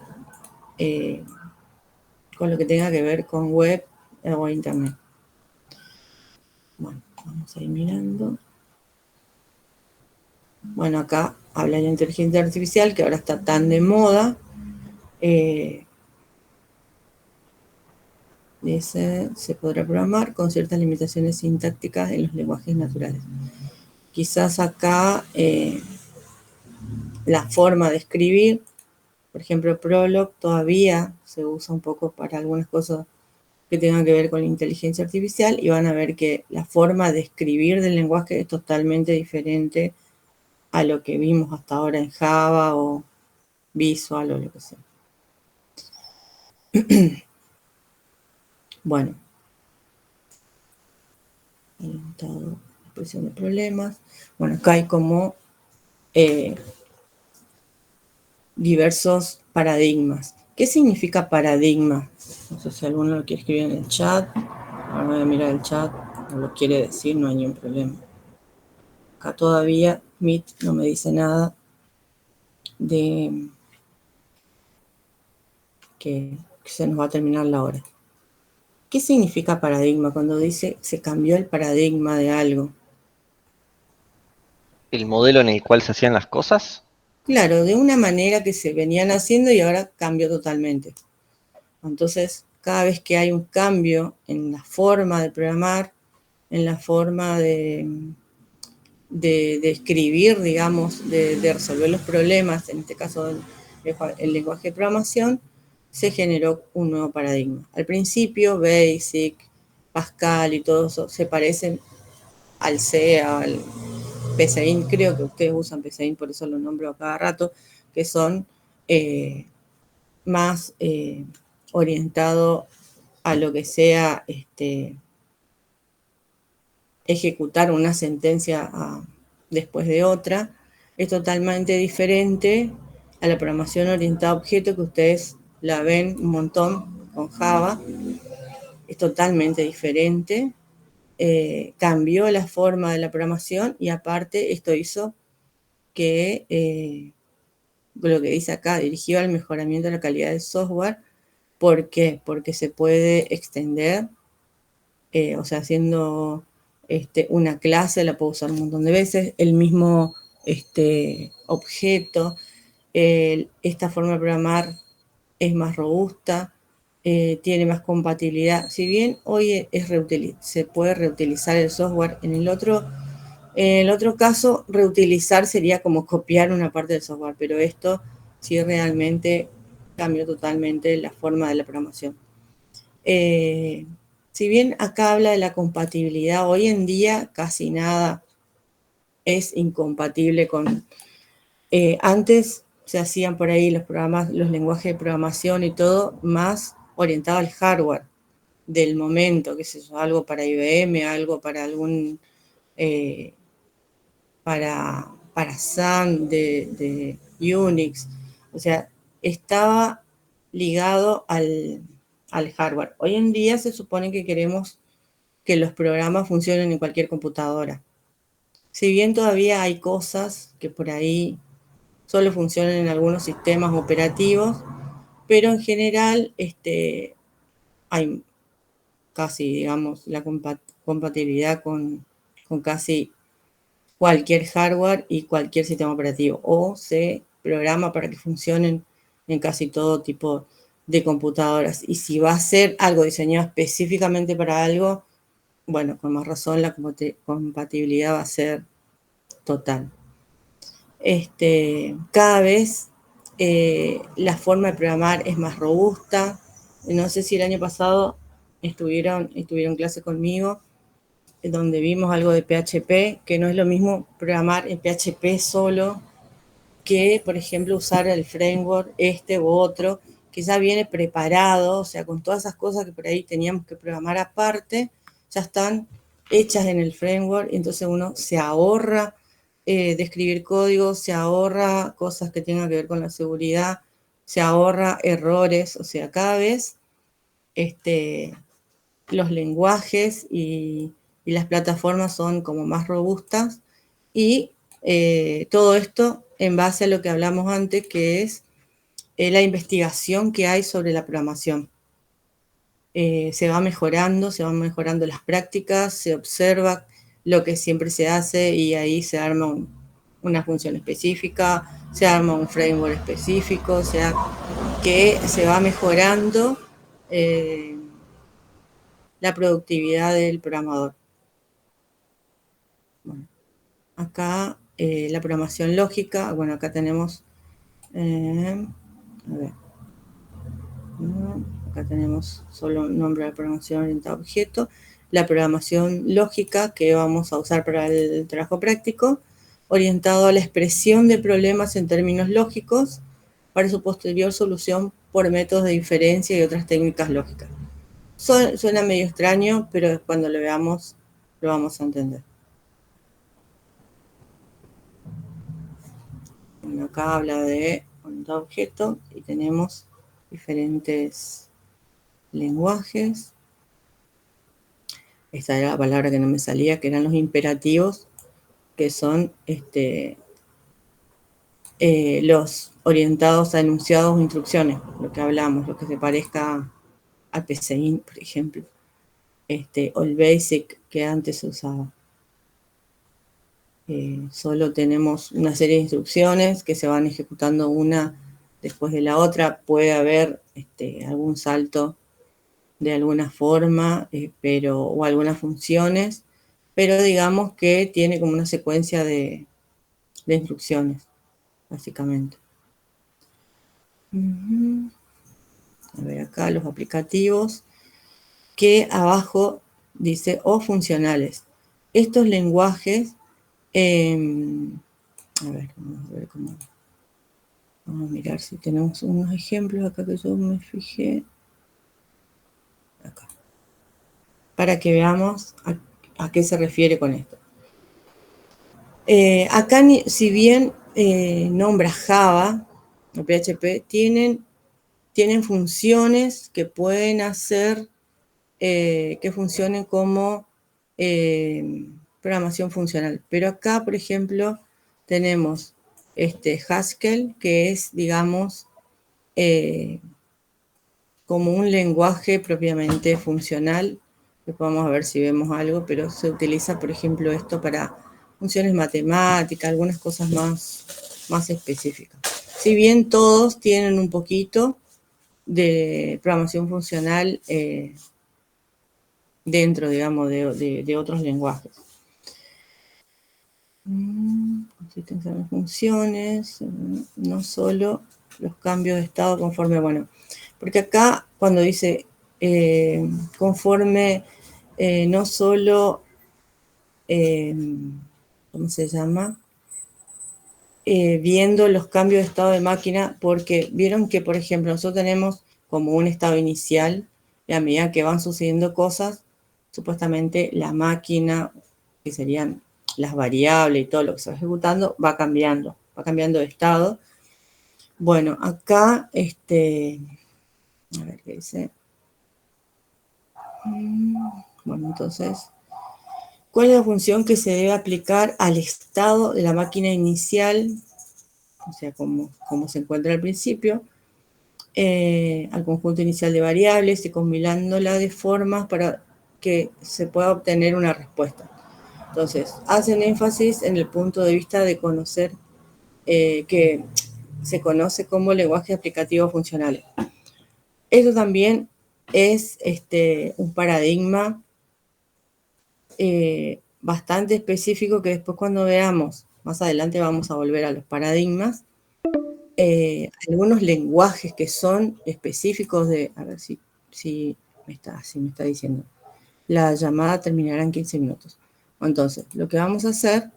lo que tenga que ver con web o internet. Bueno, vamos a ir mirando. Bueno, acá habla de la inteligencia artificial, que ahora está tan de moda. Dice, se podrá programar con ciertas limitaciones sintácticas en los lenguajes naturales. Quizás acá la forma de escribir, por ejemplo, Prolog todavía se usa un poco para algunas cosas que tengan que ver con la inteligencia artificial, y van a ver que la forma de escribir del lenguaje es totalmente diferente a lo que vimos hasta ahora en Java o Visual o lo que sea. Bueno, orientado a expresión de problemas. Bueno, acá hay como diversos paradigmas. ¿Qué significa paradigma? No sé si alguno lo quiere escribir en el chat. Ahora voy a mirar el chat. No lo quiere decir, no hay ningún problema. Acá todavía Meet no me dice nada de que se nos va a terminar la hora. ¿Qué significa paradigma? Cuando dice se cambió el paradigma de algo. ¿El modelo en el cual se hacían las cosas? Claro, de una manera que se venían haciendo y ahora cambió totalmente. Entonces, cada vez que hay un cambio en la forma de programar, en la forma de escribir, digamos, de resolver los problemas, en este caso el lenguaje de programación, se generó un nuevo paradigma. Al principio, BASIC, Pascal y todo eso se parecen al C, al PCInt, creo que ustedes usan PCInt, por eso lo nombro a cada rato, que son más orientados a lo que sea ejecutar una sentencia después de otra. Es totalmente diferente a la programación orientada a objetos, que ustedes la ven un montón con Java. Es totalmente diferente. Cambió la forma de la programación y aparte esto hizo que lo que dice acá, dirigido al mejoramiento de la calidad del software. ¿Por qué? Porque se puede extender, o sea, haciendo una clase, la puedo usar un montón de veces, el mismo objeto, esta forma de programar es más robusta, tiene más compatibilidad. Si bien hoy se puede reutilizar el software, en el otro caso, reutilizar sería como copiar una parte del software, pero esto sí realmente cambió totalmente la forma de la programación. Si bien acá habla de la compatibilidad, hoy en día casi nada es incompatible con... antes se hacían por ahí los programas, los lenguajes de programación y todo más orientado al hardware del momento, que es algo para IBM, algo para algún... para Sun de Unix, o sea, estaba ligado al hardware. Hoy en día se supone que queremos que los programas funcionen en cualquier computadora. Si bien todavía hay cosas que por ahí solo funcionan en algunos sistemas operativos, pero en general hay casi, digamos, la compatibilidad con casi cualquier hardware y cualquier sistema operativo, o se programa para que funcionen en casi todo tipo de computadoras. Y si va a ser algo diseñado específicamente para algo, bueno, con más razón la compatibilidad va a ser total. Cada vez la forma de programar es más robusta. No sé si el año pasado estuvieron clase conmigo, donde vimos algo de PHP, que no es lo mismo programar en PHP solo que, por ejemplo, usar el framework u otro, que ya viene preparado, o sea, con todas esas cosas que por ahí teníamos que programar aparte, ya están hechas en el framework, y entonces uno se ahorra de escribir código, se ahorra cosas que tengan que ver con la seguridad, se ahorra errores, o sea, cada vez los lenguajes y las plataformas son como más robustas y todo esto en base a lo que hablamos antes, que es la investigación que hay sobre la programación. Se van mejorando las prácticas, se observa lo que siempre se hace y ahí se arma una función específica, se arma un framework específico, o sea, que se va mejorando la productividad del programador. Bueno, acá la programación lógica, bueno, acá tenemos, a ver, acá tenemos solo un nombre de programación orientada a objeto, la programación lógica que vamos a usar para el trabajo práctico, orientado a la expresión de problemas en términos lógicos para su posterior solución por métodos de inferencia y otras técnicas lógicas. Suena medio extraño, pero cuando lo veamos lo vamos a entender. Bueno, acá habla de objeto y tenemos diferentes lenguajes. Esta era la palabra que no me salía, que eran los imperativos, que son los orientados a enunciados o instrucciones, lo que hablamos, lo que se parezca al PCInt, por ejemplo. o el BASIC que antes se usaba. Solo tenemos una serie de instrucciones que se van ejecutando una después de la otra. Puede haber algún salto de alguna forma, o algunas funciones, pero digamos que tiene como una secuencia de instrucciones, básicamente. A ver acá los aplicativos, que abajo dice o funcionales. Estos lenguajes, vamos a mirar si tenemos unos ejemplos acá que yo me fijé. Acá. Para que veamos a qué se refiere con esto. Acá, si bien nombra Java o PHP, tienen funciones que pueden hacer que funcionen como programación funcional. Pero acá, por ejemplo, tenemos Haskell, que es, digamos, como un lenguaje propiamente funcional. Después vamos a ver si vemos algo, pero se utiliza, por ejemplo, esto para funciones matemáticas, algunas cosas más específicas. Si bien todos tienen un poquito de programación funcional dentro, digamos, de otros lenguajes. Consistencia de funciones, no solo los cambios de estado conforme, bueno, porque acá cuando dice conforme, no solo, ¿cómo se llama? Viendo los cambios de estado de máquina, porque vieron que, por ejemplo, nosotros tenemos como un estado inicial, y a medida que van sucediendo cosas, supuestamente la máquina, que serían las variables y todo lo que se va ejecutando, va cambiando de estado. Bueno, acá, a ver qué dice. Bueno, entonces, ¿cuál es la función que se debe aplicar al estado de la máquina inicial? O sea, como se encuentra al principio, al conjunto inicial de variables y combinándola de formas para que se pueda obtener una respuesta. Entonces, hacen énfasis en el punto de vista de conocer, que se conoce como lenguaje aplicativo funcional. Eso también es un paradigma bastante específico, que después, cuando veamos, más adelante vamos a volver a los paradigmas. Algunos lenguajes que son específicos de, a ver si me está diciendo, la llamada terminará en 15 minutos. Entonces, lo que vamos a hacer,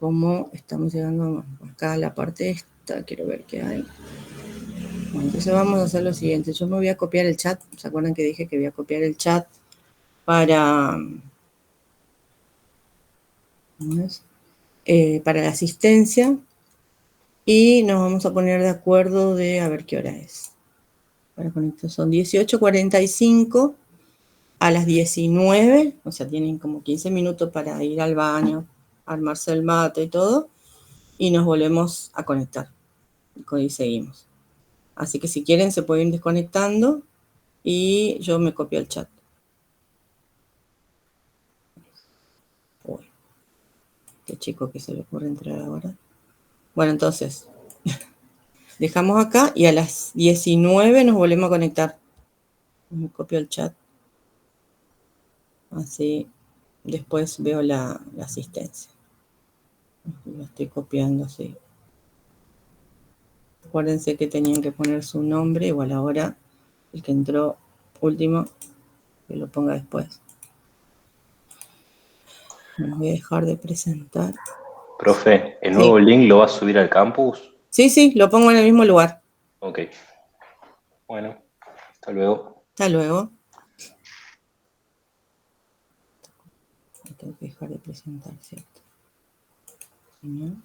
como estamos llegando acá a la parte esta, quiero ver qué hay. Bueno, entonces vamos a hacer lo siguiente. Yo me voy a copiar el chat. ¿Se acuerdan que dije que voy a copiar el chat para la asistencia? Y nos vamos a poner de acuerdo de a ver qué hora es. Para conectar son 18:45 a las 19, o sea, tienen como 15 minutos para ir al baño, armarse el mate y todo, y nos volvemos a conectar. Y seguimos. Así que si quieren se pueden ir desconectando y yo me copio el chat. Uy, qué chico que se le ocurre entrar ahora. Bueno, entonces, dejamos acá y a las 19 nos volvemos a conectar. Me copio el chat. Así después veo la asistencia. Lo estoy copiando así. Acuérdense que tenían que poner su nombre, igual ahora el que entró último, que lo ponga después. Me voy a dejar de presentar. Profe, ¿el Sí. nuevo link lo va a subir al campus? Sí, lo pongo en el mismo lugar. Ok. Bueno, hasta luego. Hasta luego. Me tengo que dejar de presentar, ¿cierto? ¿No?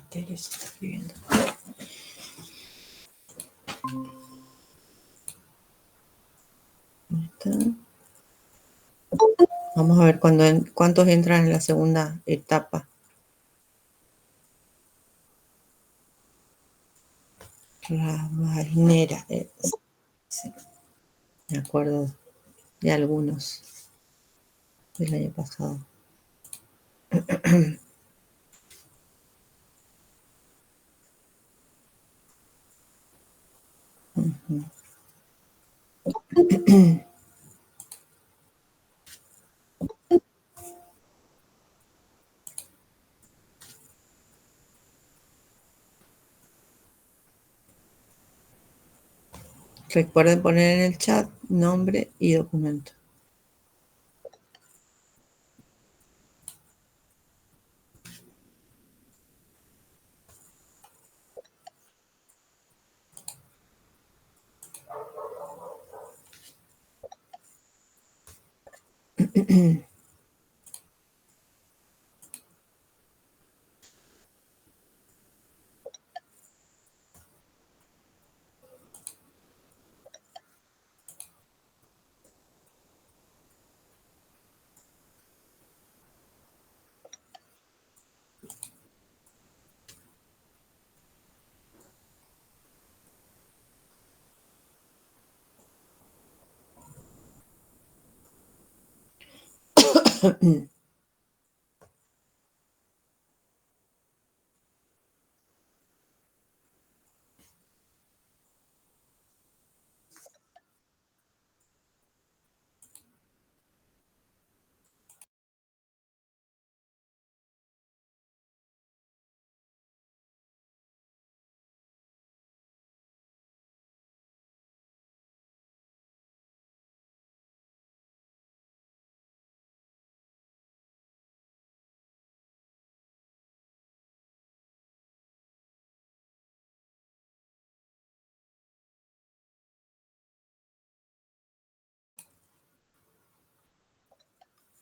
Teresa está escribiendo. ¿Dónde está? Vamos a ver cuántos entran en la segunda etapa. La marinera. Sí, me acuerdo de algunos del año pasado. Ujú. Recuerden poner en el chat nombre y documento.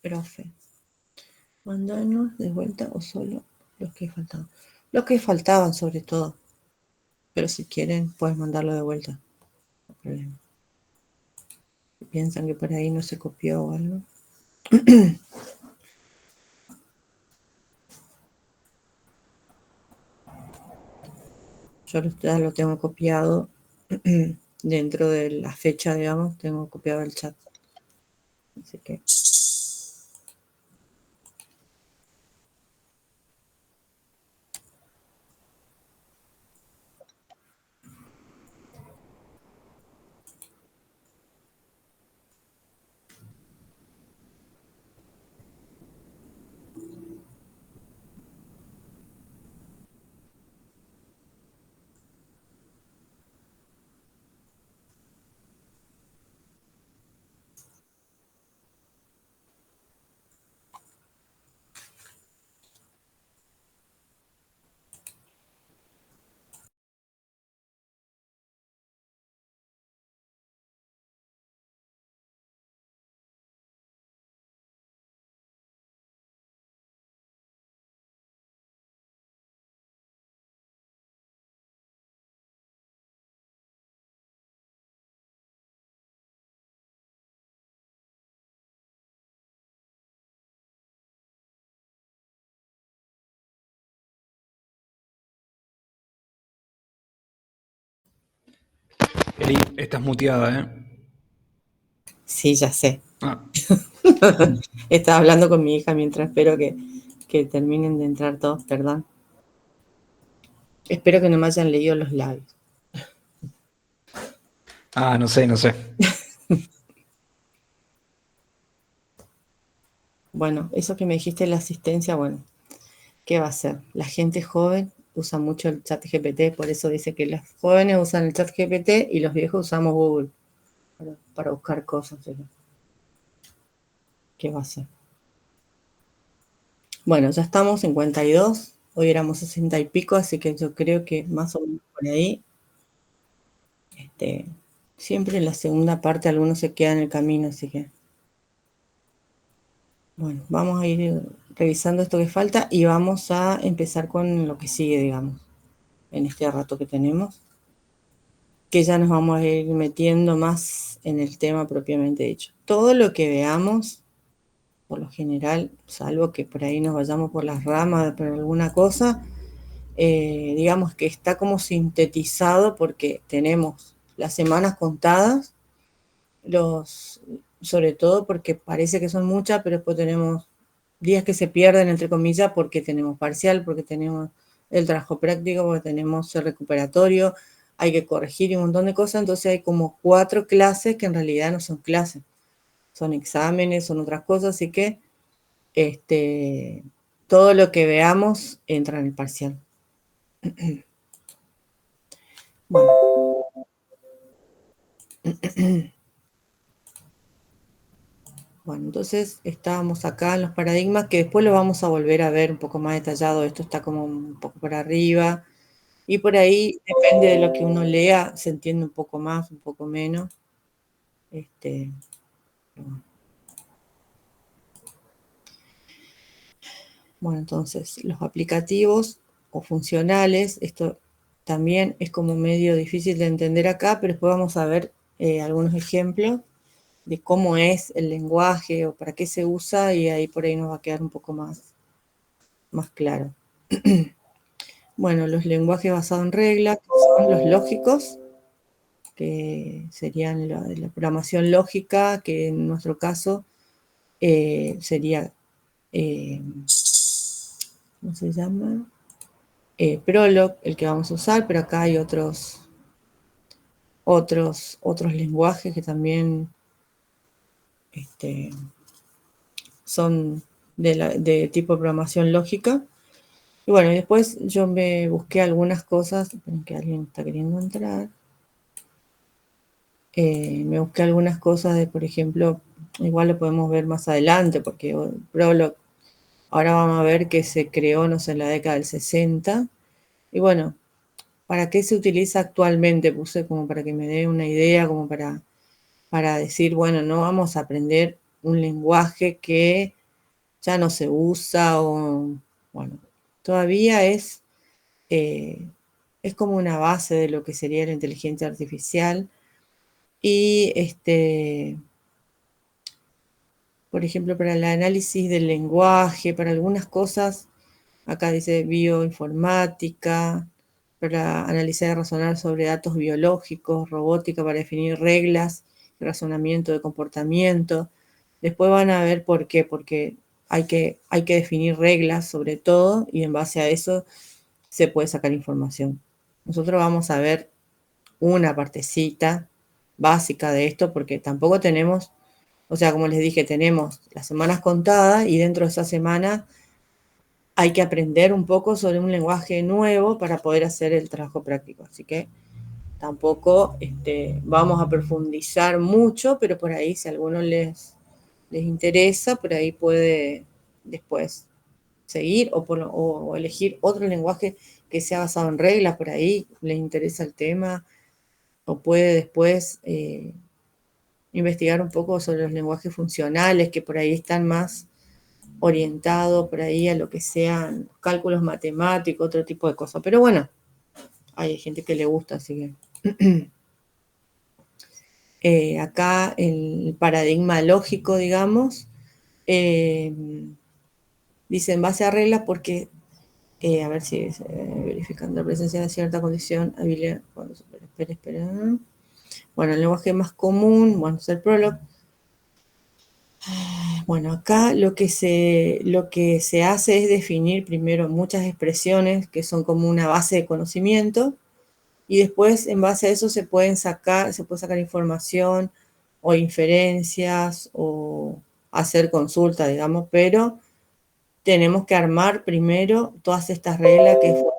Profe, mandanos de vuelta o solo los que faltaban. Los que faltaban sobre todo. Pero si quieren, puedes mandarlo de vuelta. No hay problema. Si piensan que por ahí no se copió o algo. Yo ya lo tengo copiado dentro de la fecha, digamos, tengo copiado el chat. Así que Eli, estás muteada, ¿eh? sí, ya sé. Ah, Estaba hablando con mi hija mientras espero que terminen de entrar todos, perdón. Espero que no me hayan leído los labios. no sé, no sé. Bueno, eso que me dijiste de la asistencia, bueno, ¿qué va a hacer? La gente joven usa mucho el chat GPT, por eso dice que los jóvenes usan el chat GPT y los viejos usamos Google para buscar cosas. ¿Qué va a hacer? Bueno, ya estamos 52, hoy éramos 60 y pico, así que yo creo que más o menos por ahí. Siempre en la segunda parte algunos se quedan en el camino, así que bueno, vamos a ir revisando esto que falta y vamos a empezar con lo que sigue, digamos, en este rato que tenemos, que ya nos vamos a ir metiendo más en el tema propiamente dicho. Todo lo que veamos, por lo general, salvo que por ahí nos vayamos por las ramas, por alguna cosa, digamos que está como sintetizado porque tenemos las semanas contadas, sobre todo porque parece que son muchas, pero después tenemos días que se pierden, entre comillas, porque tenemos parcial, porque tenemos el trabajo práctico, porque tenemos el recuperatorio, hay que corregir un montón de cosas, entonces hay como 4 clases que en realidad no son clases, son exámenes, son otras cosas, así que todo lo que veamos entra en el parcial. Bueno. Bueno, entonces estábamos acá en los paradigmas, que después lo vamos a volver a ver un poco más detallado. Esto está como un poco por arriba. Y por ahí, depende de lo que uno lea, se entiende un poco más, un poco menos. Bueno, entonces, los aplicativos o funcionales, esto también es como medio difícil de entender acá, pero después vamos a ver algunos ejemplos de cómo es el lenguaje o para qué se usa, y ahí por ahí nos va a quedar un poco más claro. Bueno, los lenguajes basados en reglas son los lógicos, que serían la programación lógica, que en nuestro caso sería, ¿cómo se llama? Prolog, el que vamos a usar, pero acá hay otros lenguajes que también son de tipo de programación lógica. Y bueno, y después yo me busqué algunas cosas, esperen que alguien está queriendo entrar. Me busqué algunas cosas de, por ejemplo, igual lo podemos ver más adelante, porque Prolog, ahora vamos a ver que se creó, no sé, en la década del 60. Y bueno, ¿para qué se utiliza actualmente? Puse como para que me dé una idea, como para decir, bueno, no vamos a aprender un lenguaje que ya no se usa, o bueno, todavía es como una base de lo que sería la inteligencia artificial. Y por ejemplo, para el análisis del lenguaje, para algunas cosas, acá dice bioinformática, para analizar y razonar sobre datos biológicos, robótica para definir reglas, razonamiento de comportamiento. Después van a ver por qué, porque hay que definir reglas sobre todo, y en base a eso se puede sacar información. Nosotros vamos a ver una partecita básica de esto, porque tampoco tenemos, o sea, como les dije, tenemos las semanas contadas, y dentro de esa semana hay que aprender un poco sobre un lenguaje nuevo para poder hacer el trabajo práctico. Así que tampoco vamos a profundizar mucho, pero por ahí, si a alguno les interesa, por ahí puede después seguir o elegir otro lenguaje que sea basado en reglas, por ahí les interesa el tema, o puede después investigar un poco sobre los lenguajes funcionales, que por ahí están más orientados por ahí a lo que sean cálculos matemáticos, otro tipo de cosas. Pero bueno, hay gente que le gusta, así que acá el paradigma lógico, digamos, dice en base a reglas porque, a ver si verificando la presencia de cierta condición, habilidad, bueno, espera. Bueno, el lenguaje más común, bueno, es el Prolog. Bueno, acá lo que se hace es definir primero muchas expresiones que son como una base de conocimiento, y después en base a eso se puede sacar información o inferencias o hacer consulta, digamos, pero tenemos que armar primero todas estas reglas que forman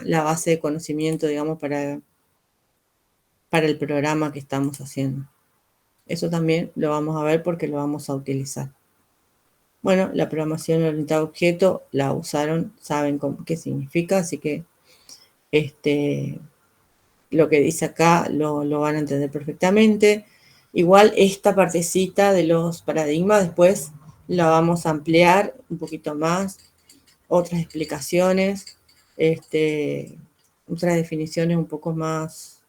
la base de conocimiento, digamos, para el programa que estamos haciendo. Eso también lo vamos a ver porque lo vamos a utilizar. Bueno, la programación orientada a objeto la usaron, saben qué significa, así que lo que dice acá lo van a entender perfectamente. Igual esta partecita de los paradigmas después la vamos a ampliar un poquito más, otras explicaciones, otras definiciones un poco más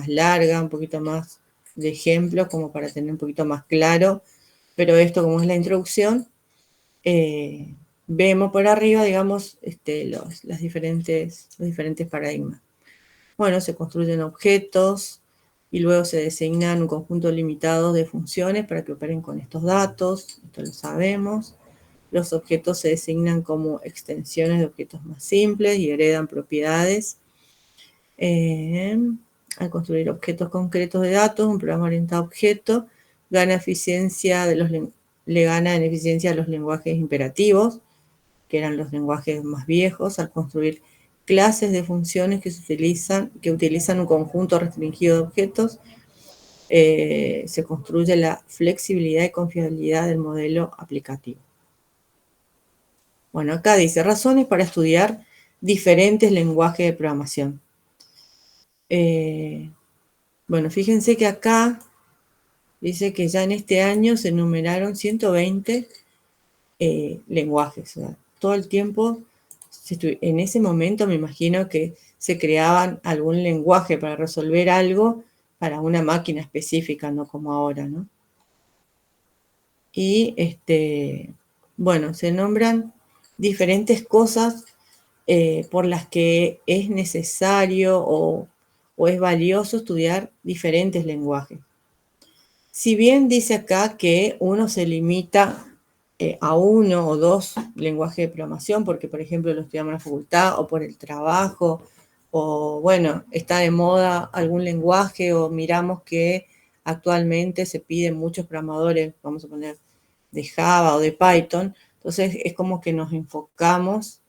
largas, un poquito más de ejemplos, como para tener un poquito más claro, pero esto como es la introducción, vemos por arriba, digamos, los diferentes paradigmas. Bueno, se construyen objetos y luego se designan un conjunto limitado de funciones para que operen con estos datos, esto lo sabemos. Los objetos se designan como extensiones de objetos más simples y heredan propiedades. Al construir objetos concretos de datos, un programa orientado a objetos le gana en eficiencia a los lenguajes imperativos, que eran los lenguajes más viejos, al construir clases de funciones que utilizan un conjunto restringido de objetos. Se construye la flexibilidad y confiabilidad del modelo aplicativo. Bueno, acá dice razones para estudiar diferentes lenguajes de programación. Bueno, fíjense que acá dice que ya en este año se enumeraron 120 lenguajes. O sea, todo el tiempo, en ese momento me imagino que se creaban algún lenguaje para resolver algo para una máquina específica, no como ahora, ¿no? Y, bueno, se nombran diferentes cosas por las que es necesario o es valioso estudiar diferentes lenguajes. Si bien dice acá que uno se limita a uno o dos lenguajes de programación, porque por ejemplo lo estudiamos en la facultad o por el trabajo, o bueno, está de moda algún lenguaje o miramos que actualmente se piden muchos programadores, vamos a poner de Java o de Python, entonces es como que nos enfocamos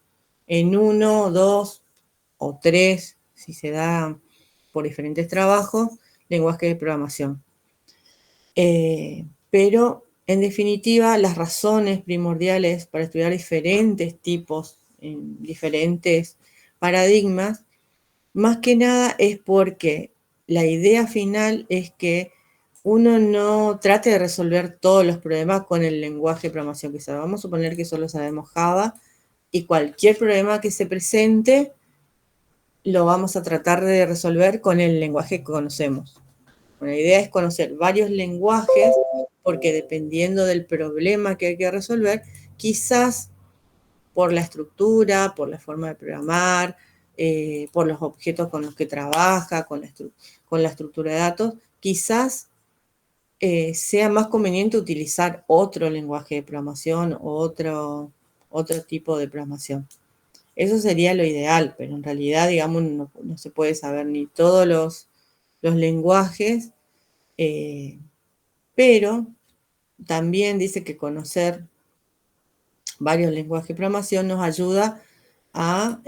en uno, dos o tres, si se da por diferentes trabajos, lenguajes de programación. Pero en definitiva, las razones primordiales para estudiar diferentes tipos, diferentes paradigmas, más que nada es porque la idea final es que uno no trate de resolver todos los problemas con el lenguaje de programación que sabe. Vamos a suponer que solo sabemos Java y cualquier problema que se presente lo vamos a tratar de resolver con el lenguaje que conocemos. Bueno, la idea es conocer varios lenguajes porque dependiendo del problema que hay que resolver, quizás por la estructura, por la forma de programar, por los objetos con los que trabaja, con la estructura de datos, quizás sea más conveniente utilizar otro lenguaje de programación o otro tipo de programación. Eso sería lo ideal, pero en realidad, digamos, no se puede saber ni todos los lenguajes, pero también dice que conocer varios lenguajes de programación nos ayuda a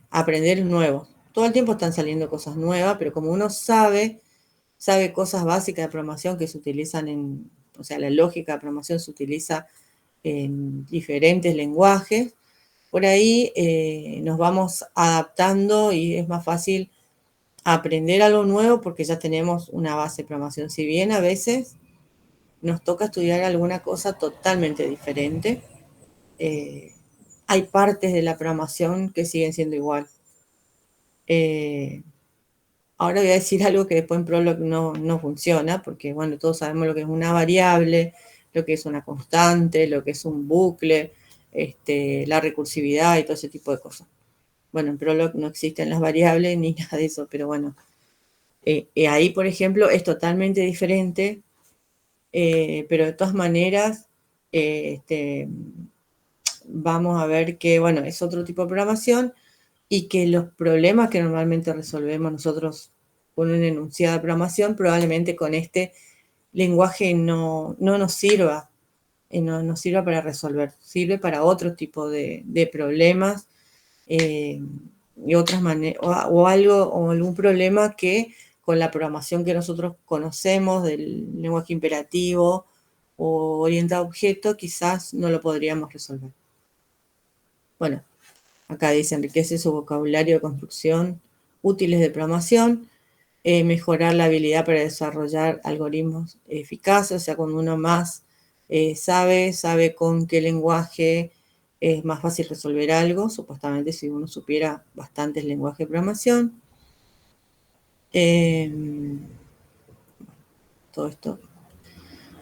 aprender nuevos. Todo el tiempo están saliendo cosas nuevas, pero como uno sabe cosas básicas de programación que se utilizan o sea, la lógica de programación se utiliza en diferentes lenguajes, por ahí nos vamos adaptando y es más fácil aprender algo nuevo porque ya tenemos una base de programación. Si bien a veces nos toca estudiar alguna cosa totalmente diferente, hay partes de la programación que siguen siendo igual. Ahora voy a decir algo que después en Prolog no funciona, porque bueno, todos sabemos lo que es una variable, lo que es una constante, lo que es un bucle, la recursividad y todo ese tipo de cosas. Bueno, en Prolog no existen las variables ni nada de eso, pero bueno, ahí, por ejemplo, es totalmente diferente, pero de todas maneras, vamos a ver que, bueno, es otro tipo de programación y que los problemas que normalmente resolvemos nosotros con un enunciado de programación, probablemente con este lenguaje no nos sirva, no nos sirva para resolver, sirve para otro tipo de problemas y otras maneras, o algún problema que con la programación que nosotros conocemos del lenguaje imperativo o orientado a objeto, quizás no lo podríamos resolver. Bueno, acá dice, enriquece su vocabulario de construcción, útiles de programación, mejorar la habilidad para desarrollar algoritmos eficaces, o sea, cuando uno más sabe con qué lenguaje es más fácil resolver algo, supuestamente si uno supiera bastantes lenguajes de programación. Todo esto.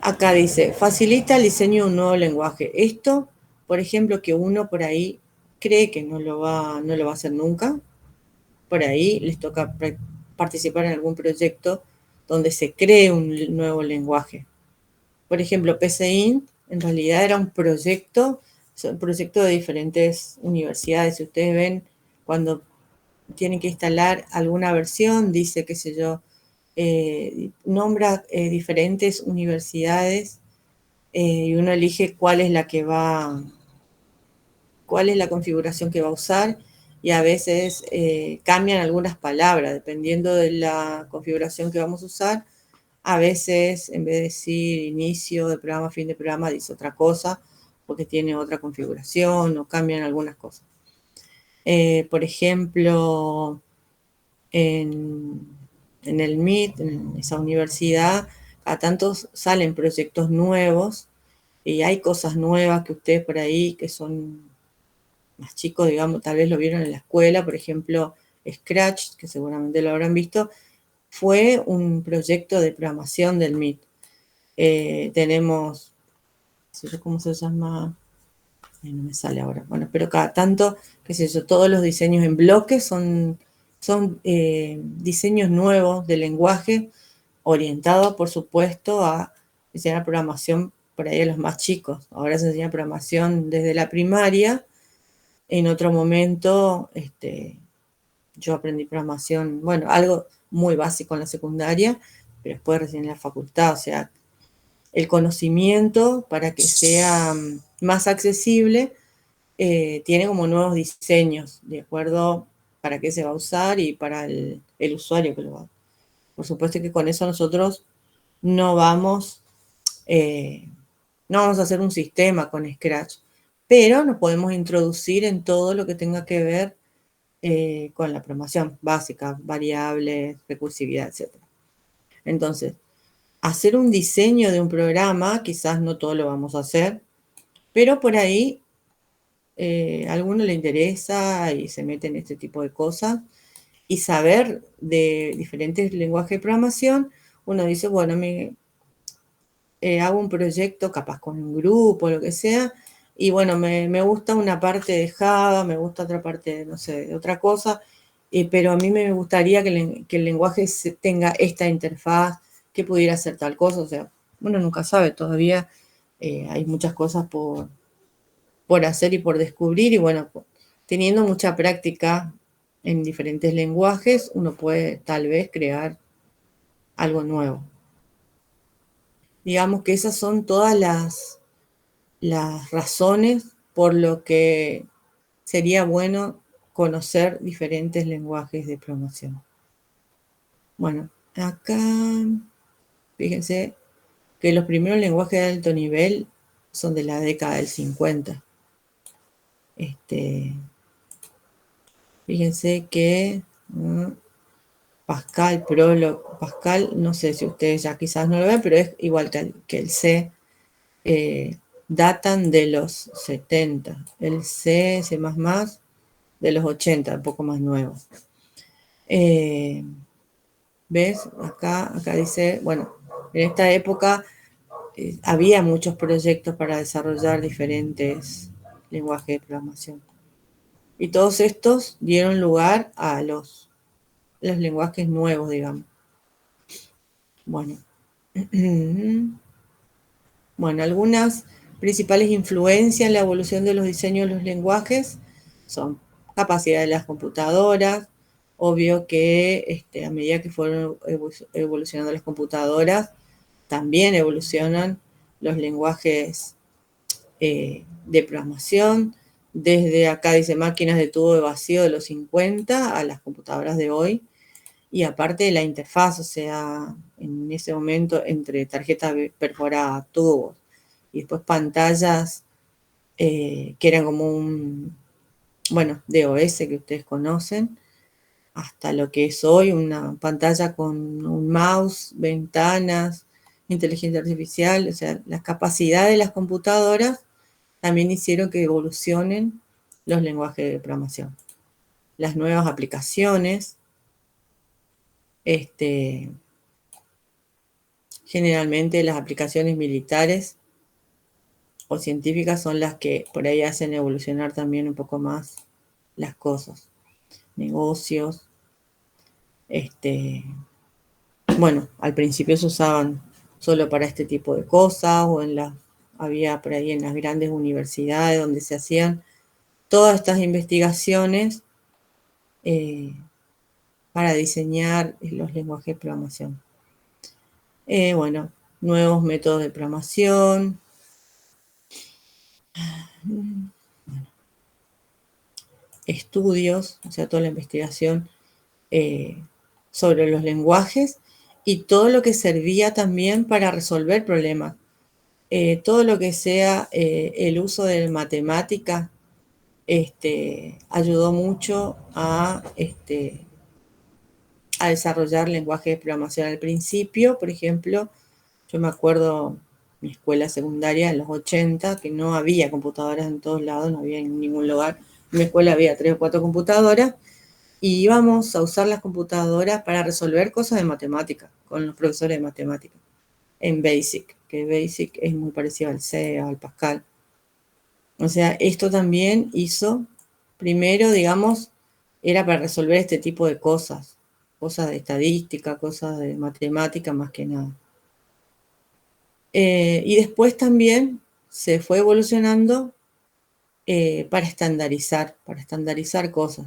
Acá dice, facilita el diseño de un nuevo lenguaje. Esto, por ejemplo, que uno por ahí cree que no lo va a hacer nunca, por ahí les toca participar en algún proyecto donde se cree un nuevo lenguaje. Por ejemplo, PCInt en realidad era un proyecto de diferentes universidades. Si ustedes ven, cuando tienen que instalar alguna versión, dice, qué sé yo, nombra diferentes universidades y uno elige cuál es la configuración que va a usar, y a veces cambian algunas palabras dependiendo de la configuración que vamos a usar. A veces, en vez de decir inicio de programa, fin de programa, dice otra cosa porque tiene otra configuración o cambian algunas cosas. Por ejemplo, en el MIT, en esa universidad, a tantos salen proyectos nuevos y hay cosas nuevas que ustedes por ahí, que son más chicos, digamos, tal vez lo vieron en la escuela. Por ejemplo, Scratch, que seguramente lo habrán visto, fue un proyecto de programación del MIT. Tenemos, no sé cómo se llama, no me sale ahora, bueno, pero cada tanto, qué sé yo, todos los diseños en bloques son diseños nuevos de lenguaje orientados, por supuesto, a enseñar programación por ahí a los más chicos. Ahora se enseña programación desde la primaria. En otro momento, yo aprendí programación, bueno, algo muy básico en la secundaria, pero después recién en la facultad. O sea, el conocimiento, para que sea más accesible, tiene como nuevos diseños, de acuerdo para qué se va a usar y para el usuario que lo va a usar. Por supuesto que con eso nosotros no vamos a hacer un sistema con Scratch, pero nos podemos introducir en todo lo que tenga que ver con la programación básica, variables, recursividad, etc. Entonces, hacer un diseño de un programa, quizás no todo lo vamos a hacer, pero por ahí a alguno le interesa y se mete en este tipo de cosas, y saber de diferentes lenguajes de programación, uno dice, bueno, hago un proyecto capaz con un grupo, lo que sea, y bueno, me gusta una parte de Java, me gusta otra parte, no sé, de otra cosa, pero a mí me gustaría que el lenguaje tenga esta interfaz, que pudiera hacer tal cosa. O sea, uno nunca sabe, todavía hay muchas cosas por hacer y por descubrir, y bueno, teniendo mucha práctica en diferentes lenguajes, uno puede tal vez crear algo nuevo. Digamos que esas son todas las razones por lo que sería bueno conocer diferentes lenguajes de programación. Bueno, acá fíjense que los primeros lenguajes de alto nivel son de la década del 50. Fíjense que Pascal, Prolog, Pascal, no sé si ustedes ya quizás no lo ven, pero es igual que el C, datan de los 70. El C, C++, de los 80, un poco más nuevo. ¿Ves? Acá dice, bueno, en esta época había muchos proyectos para desarrollar diferentes lenguajes de programación. Y todos estos dieron lugar a los lenguajes nuevos, digamos. Bueno. Bueno, algunas principales influencias en la evolución de los diseños de los lenguajes son capacidad de las computadoras. Obvio que a medida que fueron evolucionando las computadoras, también evolucionan los lenguajes de programación. Desde acá dice máquinas de tubo de vacío de los 50 a las computadoras de hoy. Y aparte de la interfaz, o sea, en ese momento entre tarjetas perforadas, tubos, y después pantallas que eran como un, bueno, DOS que ustedes conocen, hasta lo que es hoy una pantalla con un mouse, ventanas, inteligencia artificial, o sea, la capacidad de las computadoras también hicieron que evolucionen los lenguajes de programación. Las nuevas aplicaciones, generalmente las aplicaciones militares o científicas son las que por ahí hacen evolucionar también un poco más las cosas. Negocios, bueno, al principio se usaban solo para este tipo de cosas, o había por ahí en las grandes universidades donde se hacían todas estas investigaciones para diseñar los lenguajes de programación. Bueno, nuevos métodos de programación. Estudios, o sea, toda la investigación sobre los lenguajes y todo lo que servía también para resolver problemas. Todo lo que sea el uso de matemática ayudó mucho a desarrollar lenguajes de programación. Al principio, por ejemplo, yo me acuerdo mi escuela secundaria en los 80, que no había computadoras en todos lados, no había en ningún lugar. En mi escuela había 3 o 4 computadoras y íbamos a usar las computadoras para resolver cosas de matemática con los profesores de matemática en BASIC, que BASIC es muy parecido al C, al Pascal. O sea, esto también hizo, primero, digamos, era para resolver este tipo de cosas de estadística, cosas de matemática más que nada. Y después también se fue evolucionando para estandarizar cosas.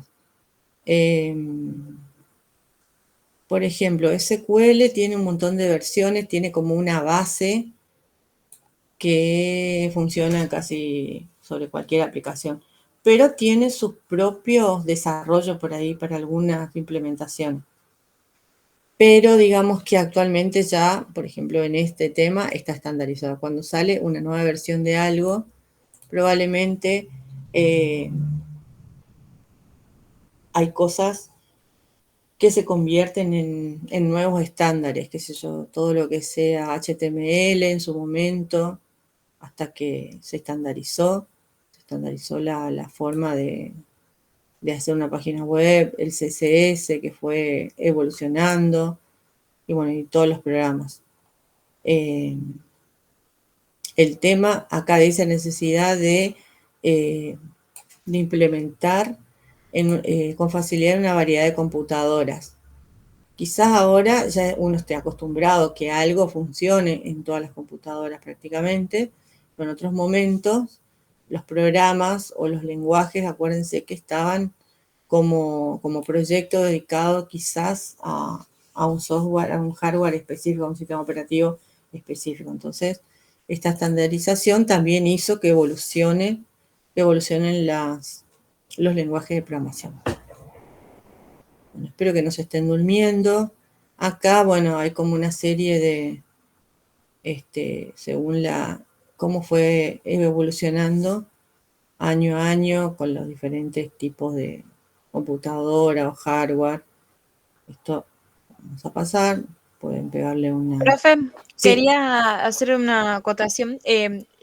Por ejemplo, SQL tiene un montón de versiones, tiene como una base que funciona casi sobre cualquier aplicación, pero tiene sus propios desarrollos por ahí para algunas implementaciones. Pero digamos que actualmente ya, por ejemplo, en este tema está estandarizado. Cuando sale una nueva versión de algo, probablemente hay cosas que se convierten en nuevos estándares, qué sé yo, todo lo que sea HTML en su momento, hasta que se estandarizó la forma de hacer una página web, el CSS que fue evolucionando, y bueno, y todos los programas. El tema acá dice necesidad de implementar con facilidad una variedad de computadoras. Quizás ahora ya uno esté acostumbrado que algo funcione en todas las computadoras prácticamente, pero en otros momentos los programas o los lenguajes, acuérdense que estaban como proyecto dedicado quizás a un software, a un hardware específico, a un sistema operativo específico. Entonces, esta estandarización también hizo que evolucionen los lenguajes de programación. Bueno, espero que no se estén durmiendo. Acá, bueno, hay como una serie de, según cómo fue evolucionando año a año con los diferentes tipos de computadora o hardware. Esto vamos a pasar, pueden pegarle una... Profe, Sí. quería hacer una acotación.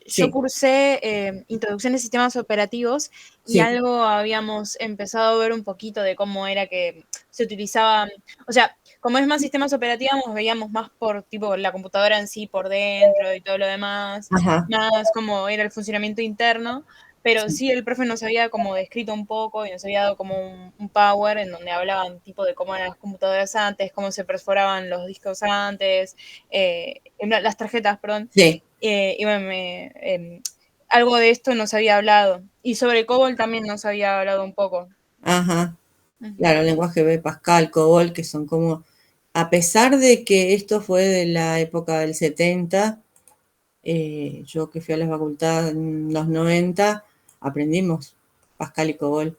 Yo Sí. cursé Introducción de Sistemas Operativos y Sí. algo habíamos empezado a ver un poquito de cómo era que se utilizaba, o sea, como es más sistemas operativos, veíamos más por tipo la computadora en sí por dentro y todo lo demás, Ajá. más como era el funcionamiento interno, pero sí el profe nos había como descrito un poco y nos había dado como un power en donde hablaban tipo de cómo eran las computadoras antes, cómo se perforaban los discos antes, las tarjetas, perdón. Sí. Y bueno, algo de esto nos había hablado. Y sobre COBOL también nos había hablado un poco. Ajá. Claro, el lenguaje B, Pascal, COBOL, que son como, a pesar de que esto fue de la época del 70, yo que fui a la facultad en los 90, aprendimos Pascal y COBOL.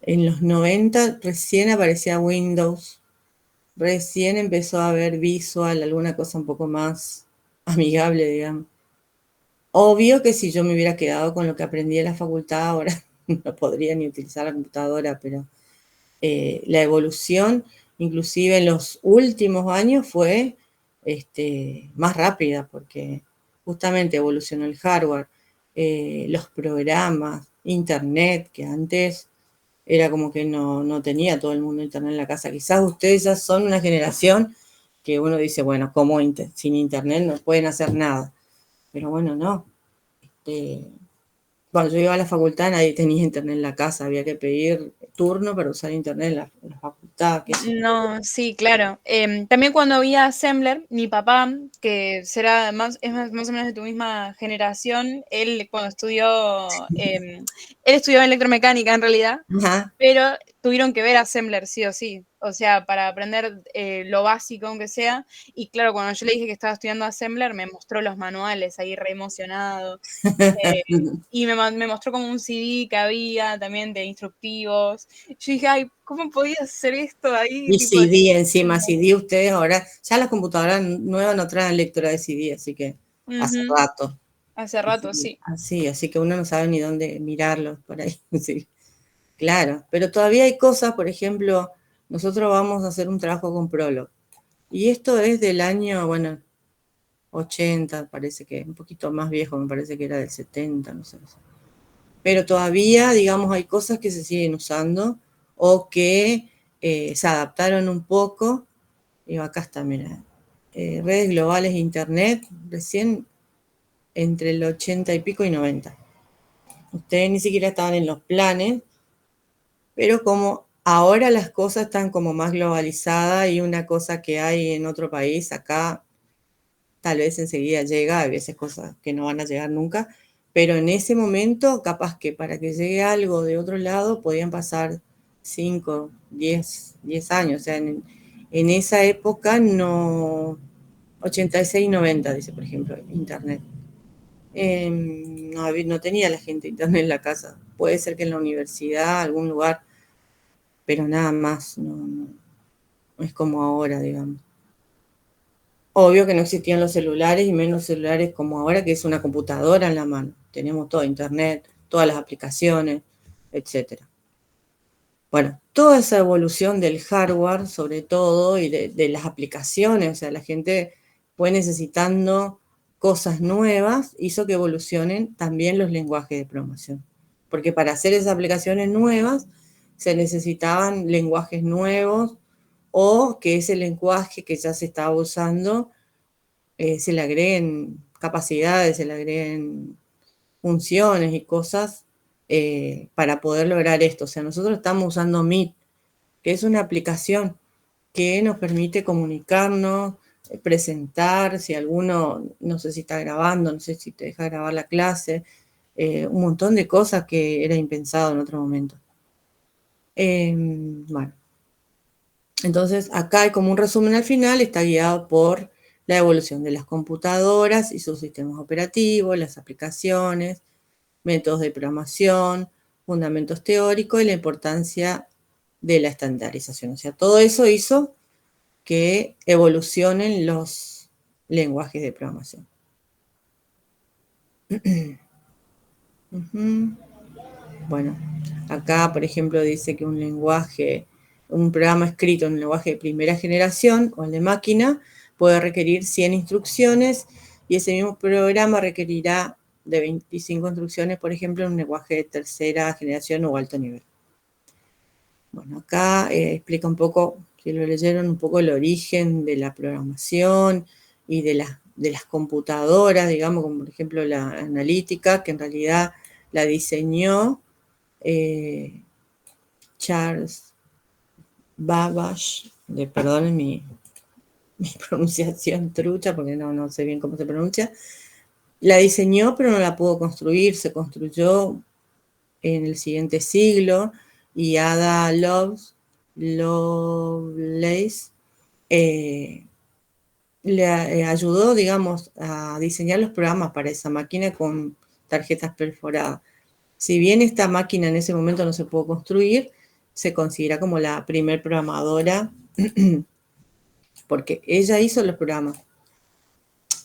En los 90 recién aparecía Windows, recién empezó a haber Visual, alguna cosa un poco más amigable, digamos. Obvio que si yo me hubiera quedado con lo que aprendí en la facultad, ahora no podría ni utilizar la computadora, pero la evolución, inclusive en los últimos años, fue más rápida, porque justamente evolucionó el hardware, los programas, internet, que antes era como que no tenía todo el mundo internet en la casa. Quizás ustedes ya son una generación que uno dice, bueno, ¿cómo sin internet no pueden hacer nada? Pero bueno, no. Cuando yo iba a la facultad nadie tenía internet en la casa, había que pedir turno para usar internet en la facultad. No, sí, claro. También cuando había Assembler, mi papá, que es más o menos de tu misma generación, él cuando estudió, él estudió electromecánica en realidad, Ajá. pero tuvieron que ver Assembler sí o sí, o sea, para aprender lo básico aunque sea, y claro, cuando yo le dije que estaba estudiando Assembler, me mostró los manuales ahí re emocionado, y me mostró como un CD que había también de instructivos. Yo dije, ay, ¿cómo podía hacer esto ahí? Y Tipo, CD encima, CD ustedes ahora, ya las computadoras nuevas no traen lectora de CD, así que hace ujú, rato. hace rato, sí. Así que uno no sabe ni dónde mirarlos por ahí. Sí, claro, pero todavía hay cosas, por ejemplo, nosotros vamos a hacer un trabajo con Prolog. Y esto es del año, bueno, 80, parece que, un poquito más viejo, me parece que era del 70, no sé. Pero todavía, digamos, hay cosas que se siguen usando o que se adaptaron un poco. Y acá está, mira, redes globales e internet, recién entre el 80 y pico y 90. Ustedes ni siquiera estaban en los planes, pero como ahora las cosas están como más globalizadas y una cosa que hay en otro país, acá tal vez enseguida llega, a veces cosas que no van a llegar nunca, pero en ese momento capaz que para que llegue algo de otro lado podían pasar 5, 10 años, o sea, en esa época no, 86 y 90, dice por ejemplo, internet. No tenía la gente internet en la casa, puede ser que en la universidad, algún lugar, pero nada más, no es como ahora, digamos. Obvio que no existían los celulares y menos celulares como ahora, que es una computadora en la mano. Tenemos todo, internet, todas las aplicaciones, etcétera. Bueno, toda esa evolución del hardware, sobre todo, y de las aplicaciones, o sea, la gente fue necesitando cosas nuevas, hizo que evolucionen también los lenguajes de programación. Porque para hacer esas aplicaciones nuevas se necesitaban lenguajes nuevos o que ese lenguaje que ya se estaba usando se le agreguen capacidades, se le agreguen funciones y cosas para poder lograr esto. O sea, nosotros estamos usando Meet, que es una aplicación que nos permite comunicarnos, presentar, si alguno, no sé si está grabando, no sé si te deja grabar la clase, un montón de cosas que era impensado en otro momento. Bueno, entonces acá hay como un resumen al final, está guiado por la evolución de las computadoras y sus sistemas operativos, las aplicaciones, métodos de programación, fundamentos teóricos y la importancia de la estandarización. O sea, todo eso hizo que evolucionen los lenguajes de programación. Bueno, acá, por ejemplo, dice que un programa escrito en un lenguaje de primera generación o el de máquina puede requerir 100 instrucciones y ese mismo programa requerirá de 25 instrucciones, por ejemplo, en un lenguaje de tercera generación o alto nivel. Bueno, acá explica un poco, si lo leyeron, un poco el origen de la programación y de las computadoras, digamos, como por ejemplo la analítica, que en realidad la diseñó Charles Babbage, perdonen mi pronunciación trucha, porque no sé bien cómo se pronuncia, la diseñó pero no la pudo construir, se construyó en el siguiente siglo y Ada Lovelace le ayudó, digamos, a diseñar los programas para esa máquina con tarjetas perforadas. Si bien esta máquina en ese momento no se pudo construir, se considera como la primer programadora porque ella hizo los programas.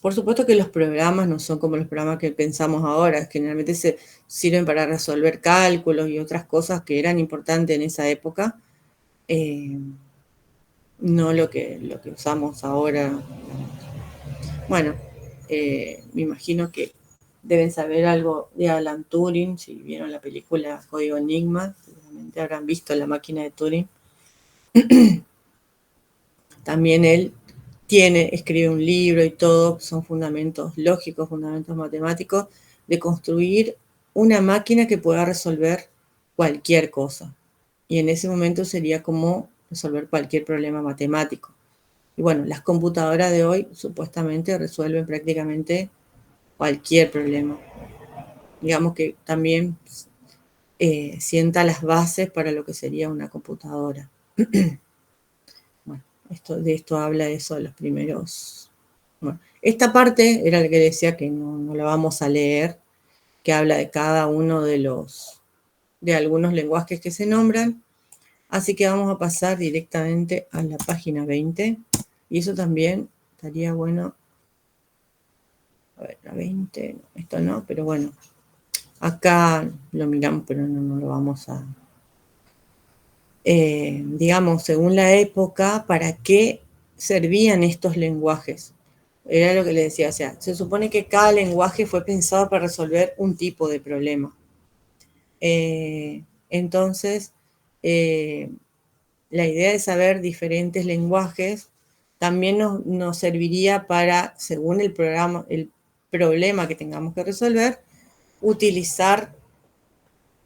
Por supuesto que los programas no son como los programas que pensamos ahora, generalmente se sirven para resolver cálculos y otras cosas que eran importantes en esa época, no lo que usamos ahora Bueno, me imagino que deben saber algo de Alan Turing, si vieron la película Código Enigma, seguramente habrán visto La máquina de Turing. También él escribe un libro y todo, son fundamentos lógicos, fundamentos matemáticos, de construir una máquina que pueda resolver cualquier cosa. Y en ese momento sería como resolver cualquier problema matemático. Y bueno, las computadoras de hoy supuestamente resuelven prácticamente cualquier problema. Digamos que también sienta las bases para lo que sería una computadora. Bueno, de esto habla eso de los primeros. Bueno, esta parte era la que decía que no la vamos a leer, que habla de cada uno de algunos lenguajes que se nombran. Así que vamos a pasar directamente a la página 20. Y eso también estaría bueno. A ver, la 20, esto no, pero bueno. Acá lo miramos, pero no lo vamos a... digamos, según la época, ¿para qué servían estos lenguajes? Era lo que le decía, o sea, se supone que cada lenguaje fue pensado para resolver un tipo de problema. Entonces, la idea de saber diferentes lenguajes también nos serviría para, según el problema que tengamos que resolver, utilizar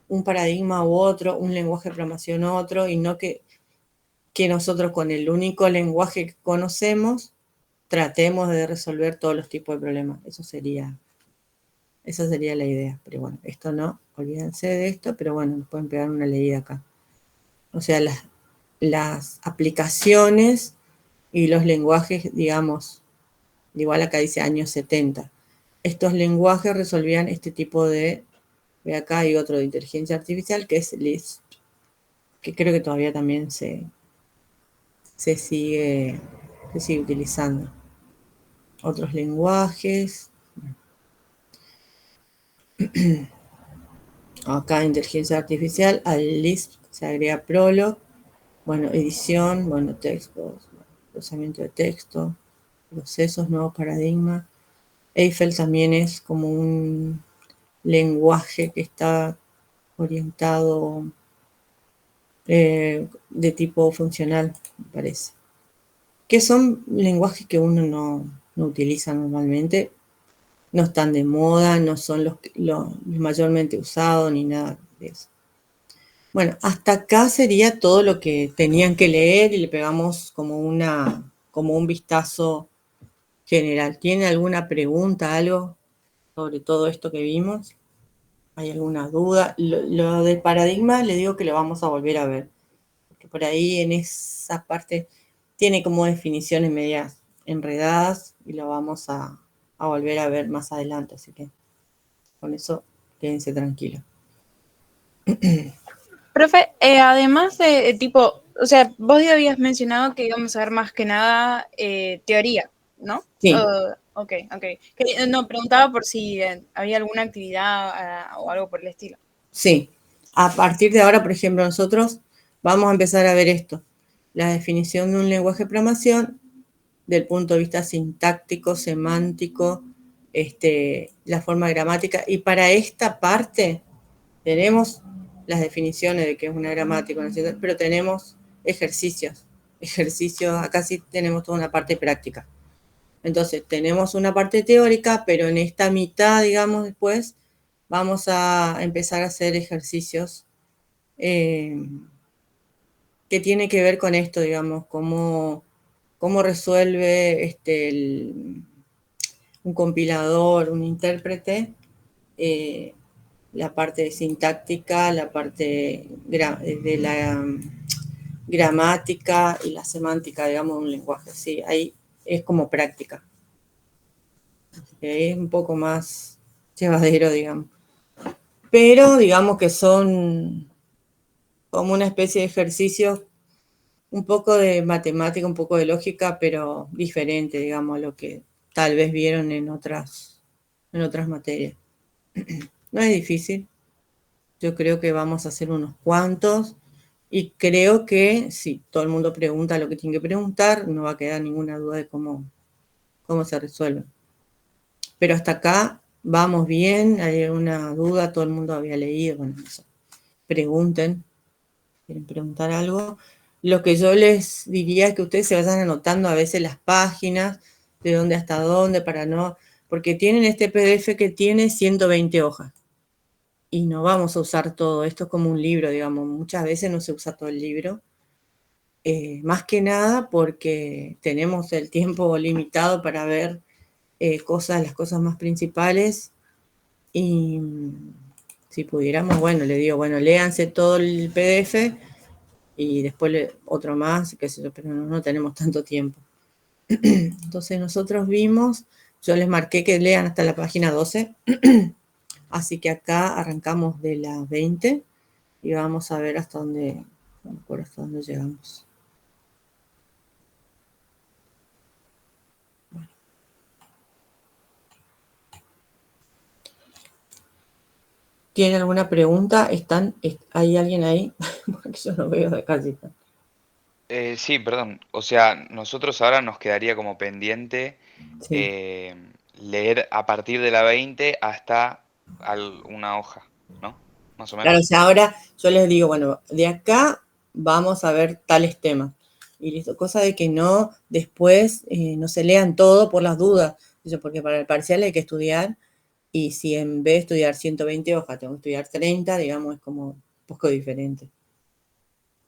un paradigma u otro, un lenguaje de programación u otro, y no que nosotros con el único lenguaje que conocemos tratemos de resolver todos los tipos de problemas. Esa sería la idea. Pero bueno, esto no, olvídense de esto, pero bueno, nos pueden pegar una leída acá. O sea, las aplicaciones y los lenguajes, digamos, igual acá dice años 70. Estos lenguajes resolvían este tipo de... Ve acá hay otro de inteligencia artificial que es Lisp, que creo que todavía también se sigue utilizando. Otros lenguajes. Acá inteligencia artificial, al Lisp se agrega Prolog, bueno, edición, bueno, textos, procesamiento de texto, procesos, nuevos paradigmas. Eiffel también es como un lenguaje que está orientado de tipo funcional, me parece. Que son lenguajes que uno no utiliza normalmente, no están de moda, no son los mayormente usados ni nada de eso. Bueno, hasta acá sería todo lo que tenían que leer y le pegamos como un vistazo general. ¿Tiene alguna pregunta, algo sobre todo esto que vimos? ¿Hay alguna duda? Lo del paradigma le digo que lo vamos a volver a ver, porque por ahí en esa parte tiene como definiciones medias enredadas y lo vamos a volver a ver más adelante, así que con eso quédense tranquilos. Profe, además de tipo, o sea, vos ya habías mencionado que íbamos a ver más que nada teoría, ¿no? Sí. Ok. No, preguntaba por si había alguna actividad o algo por el estilo. Sí. A partir de ahora, por ejemplo, nosotros vamos a empezar a ver esto. La definición de un lenguaje de programación del punto de vista sintáctico, semántico, la forma gramática. Y para esta parte tenemos las definiciones de qué es una gramática, pero tenemos ejercicios. Acá sí tenemos toda una parte práctica. Entonces, tenemos una parte teórica, pero en esta mitad, digamos, después, vamos a empezar a hacer ejercicios que tiene que ver con esto, digamos, cómo resuelve un compilador, un intérprete, la parte sintáctica, la parte de la gramática y la semántica, digamos, de un lenguaje. Sí, ahí es como práctica. Así que es un poco más llevadero, digamos. Pero digamos que son como una especie de ejercicios, un poco de matemática, un poco de lógica, pero diferente, digamos, a lo que tal vez vieron en otras materias. No es difícil. Yo creo que vamos a hacer unos cuantos. Y creo que si todo el mundo pregunta lo que tiene que preguntar, no va a quedar ninguna duda de cómo cómo se resuelven. Pero hasta acá vamos bien, hay una duda, todo el mundo había leído, bueno, eso. Pregunten, quieren preguntar algo. Lo que yo les diría es que ustedes se vayan anotando a veces las páginas, de dónde hasta dónde, para no, porque tienen este PDF que tiene 120 hojas. Y no vamos a usar todo, esto es como un libro, digamos, muchas veces no se usa todo el libro. Más que nada porque tenemos el tiempo limitado para ver las cosas más principales. Y si pudiéramos, bueno, le digo, bueno, léanse todo el PDF y después otro más, qué sé yo, pero no tenemos tanto tiempo. Entonces nosotros vimos, yo les marqué que lean hasta la página 12, así que acá arrancamos de la 20 y vamos a ver hasta dónde, no me acuerdo hasta dónde llegamos. Bueno. ¿Tiene alguna pregunta? ¿Hay alguien ahí? Porque yo no veo de acá. Sí, perdón. O sea, nosotros ahora nos quedaría como pendiente Sí. leer a partir de la 20 hasta una hoja, ¿no? Más o Claro, o menos. sea, ahora yo les digo, bueno, de acá vamos a ver tales temas. Y listo, cosa de que no después no se lean todo por las dudas. Porque para el parcial hay que estudiar y si en vez de estudiar 120 hojas tengo que estudiar 30, digamos, es como un poco diferente.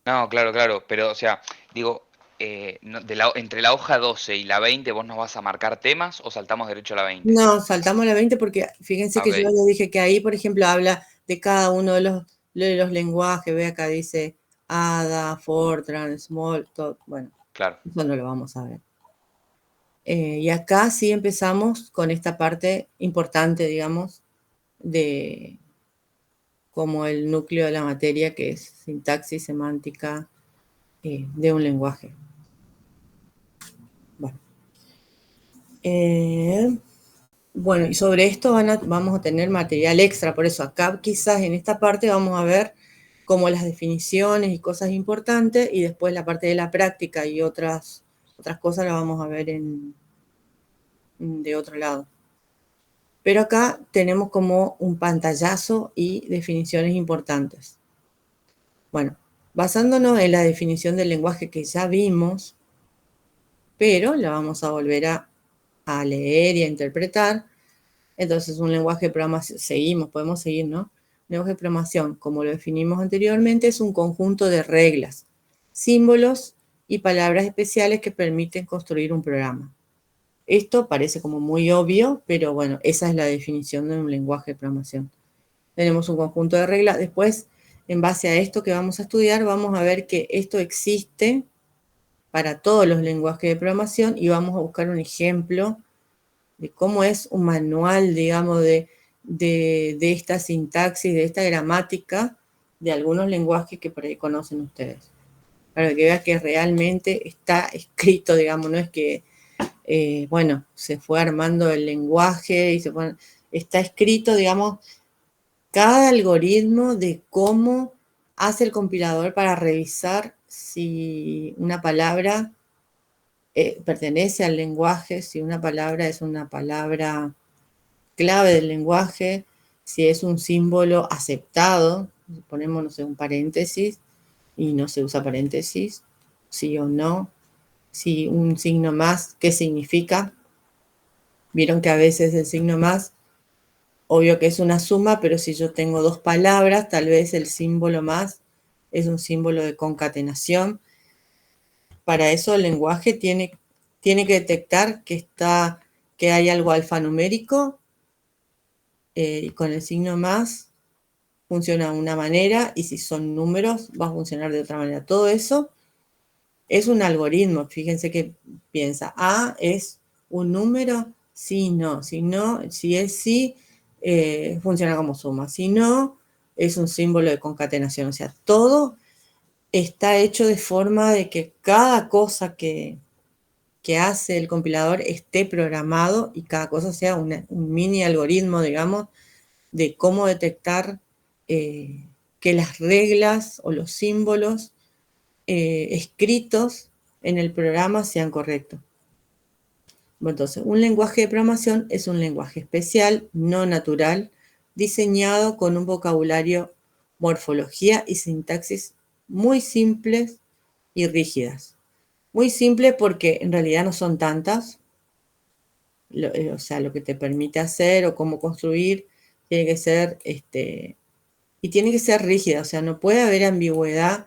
No, claro, claro. Pero, o sea, digo, entre la hoja 12 y la 20, ¿vos nos vas a marcar temas o saltamos derecho a la 20? No, saltamos la 20 porque fíjense que Ok, yo les dije que ahí, por ejemplo, habla de cada uno de los lenguajes. Ve acá dice ADA, Fortran, Smalltalk. Bueno, claro. eso no lo vamos a ver. Y acá sí empezamos con esta parte importante, digamos, de como el núcleo de la materia, que es sintaxis semántica de un lenguaje. Bueno. Bueno, y sobre esto vamos a tener material extra, por eso acá quizás en esta parte vamos a ver como las definiciones y cosas importantes, y después la parte de la práctica y otras cosas las vamos a ver de otro lado. Pero acá tenemos como un pantallazo y definiciones importantes. Bueno, basándonos en la definición del lenguaje que ya vimos, pero la vamos a volver a leer y a interpretar. Entonces, un lenguaje de programación, podemos seguir, ¿no? Un lenguaje de programación, como lo definimos anteriormente, es un conjunto de reglas, símbolos y palabras especiales que permiten construir un programa. Esto parece como muy obvio, pero bueno, esa es la definición de un lenguaje de programación. Tenemos un conjunto de reglas. Después, en base a esto que vamos a estudiar, vamos a ver que esto existe para todos los lenguajes de programación y vamos a buscar un ejemplo de cómo es un manual, digamos, de esta sintaxis, de esta gramática de algunos lenguajes que por ahí conocen ustedes. Para que vean que realmente está escrito, digamos, no es que, bueno, se fue armando el lenguaje y está escrito, digamos, cada algoritmo de cómo hace el compilador para revisar si una palabra pertenece al lenguaje, si una palabra es una palabra clave del lenguaje, si es un símbolo aceptado, ponemos, no sé, un paréntesis y no se usa paréntesis, sí o no, si un signo más, ¿qué significa? Vieron que a veces el signo más, obvio que es una suma, pero si yo tengo dos palabras, tal vez el símbolo más es un símbolo de concatenación. Para eso el lenguaje tiene que detectar que hay algo alfanumérico y con el signo más funciona de una manera y si son números va a funcionar de otra manera. Todo eso es un algoritmo. Fíjense que piensa, A es un número, sí, no. Si no, si es sí, funciona como suma. Si no, es un símbolo de concatenación. O sea, todo está hecho de forma de que cada cosa que hace el compilador esté programado y cada cosa sea un mini algoritmo, digamos, de cómo detectar que las reglas o los símbolos escritos en el programa sean correctos. Entonces, un lenguaje de programación es un lenguaje especial, no natural, diseñado con un vocabulario, morfología y sintaxis muy simples y rígidas. Muy simple porque en realidad no son tantas, o sea, lo que te permite hacer o cómo construir tiene que ser, y tiene que ser rígida, o sea, no puede haber ambigüedad,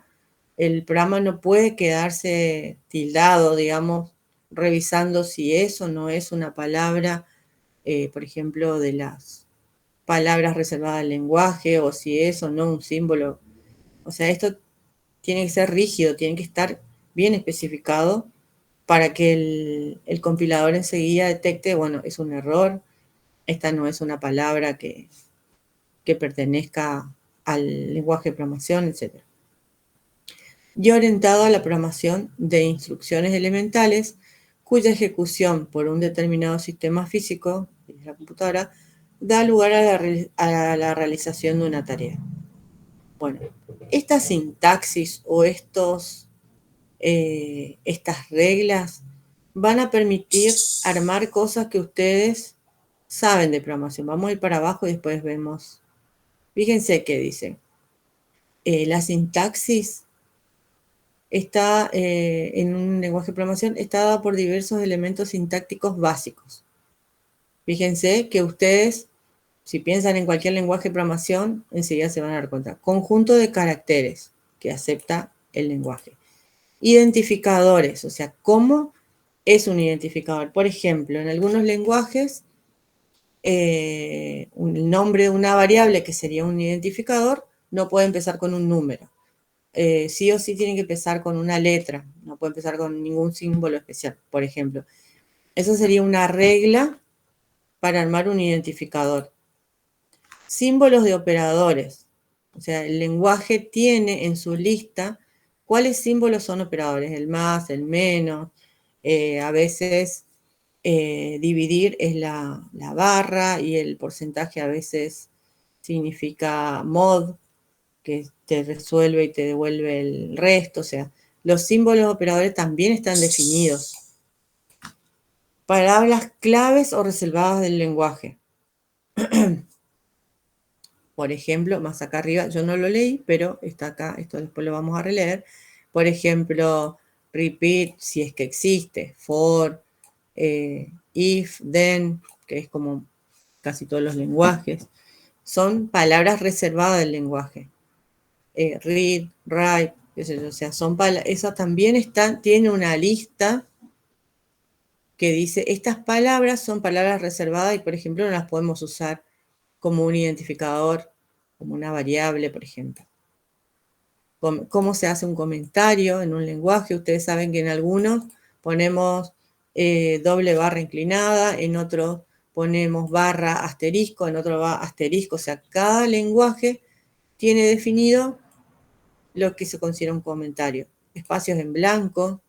el programa no puede quedarse tildado, digamos, revisando si es o no es una palabra, por ejemplo, de las palabras reservadas al lenguaje, o si es o no un símbolo. O sea, esto tiene que ser rígido, tiene que estar bien especificado para que el compilador enseguida detecte, bueno, es un error, esta no es una palabra que pertenezca al lenguaje de programación, etc. Y orientado a la programación de instrucciones elementales cuya ejecución por un determinado sistema físico, que es la computadora, da lugar a la realización de una tarea. Bueno, esta sintaxis o estas reglas van a permitir armar cosas que ustedes saben de programación. Vamos a ir para abajo y después vemos. Fíjense qué dicen. La sintaxis está en un lenguaje de programación, está dada por diversos elementos sintácticos básicos. Fíjense que ustedes, si piensan en cualquier lenguaje de programación, enseguida se van a dar cuenta. Conjunto de caracteres que acepta el lenguaje. Identificadores, o sea, ¿cómo es un identificador? Por ejemplo, en algunos lenguajes, el nombre de una variable que sería un identificador no puede empezar con un número. Sí o sí tiene que empezar con una letra, no puede empezar con ningún símbolo especial, por ejemplo. Eso sería una regla para armar un identificador. Símbolos de operadores. O sea, el lenguaje tiene en su lista cuáles símbolos son operadores, el más, el menos. A veces dividir es la barra y el porcentaje a veces significa mod, que te resuelve y te devuelve el resto. O sea, los símbolos operadores también están definidos. Palabras claves o reservadas del lenguaje. Por ejemplo, más acá arriba, yo no lo leí, pero está acá, esto después lo vamos a releer. Por ejemplo, repeat, si es que existe, for, if, then, que es como casi todos los lenguajes. Son palabras reservadas del lenguaje. Read, write, qué sé yo, o sea, son palabras, esas también tiene una lista que dice, estas palabras son palabras reservadas y, por ejemplo, no las podemos usar como un identificador, como una variable, por ejemplo. ¿Cómo se hace un comentario en un lenguaje? Ustedes saben que en algunos ponemos doble barra inclinada, en otros ponemos barra asterisco, en otro va asterisco. O sea, cada lenguaje tiene definido lo que se considera un comentario. Espacios en blanco.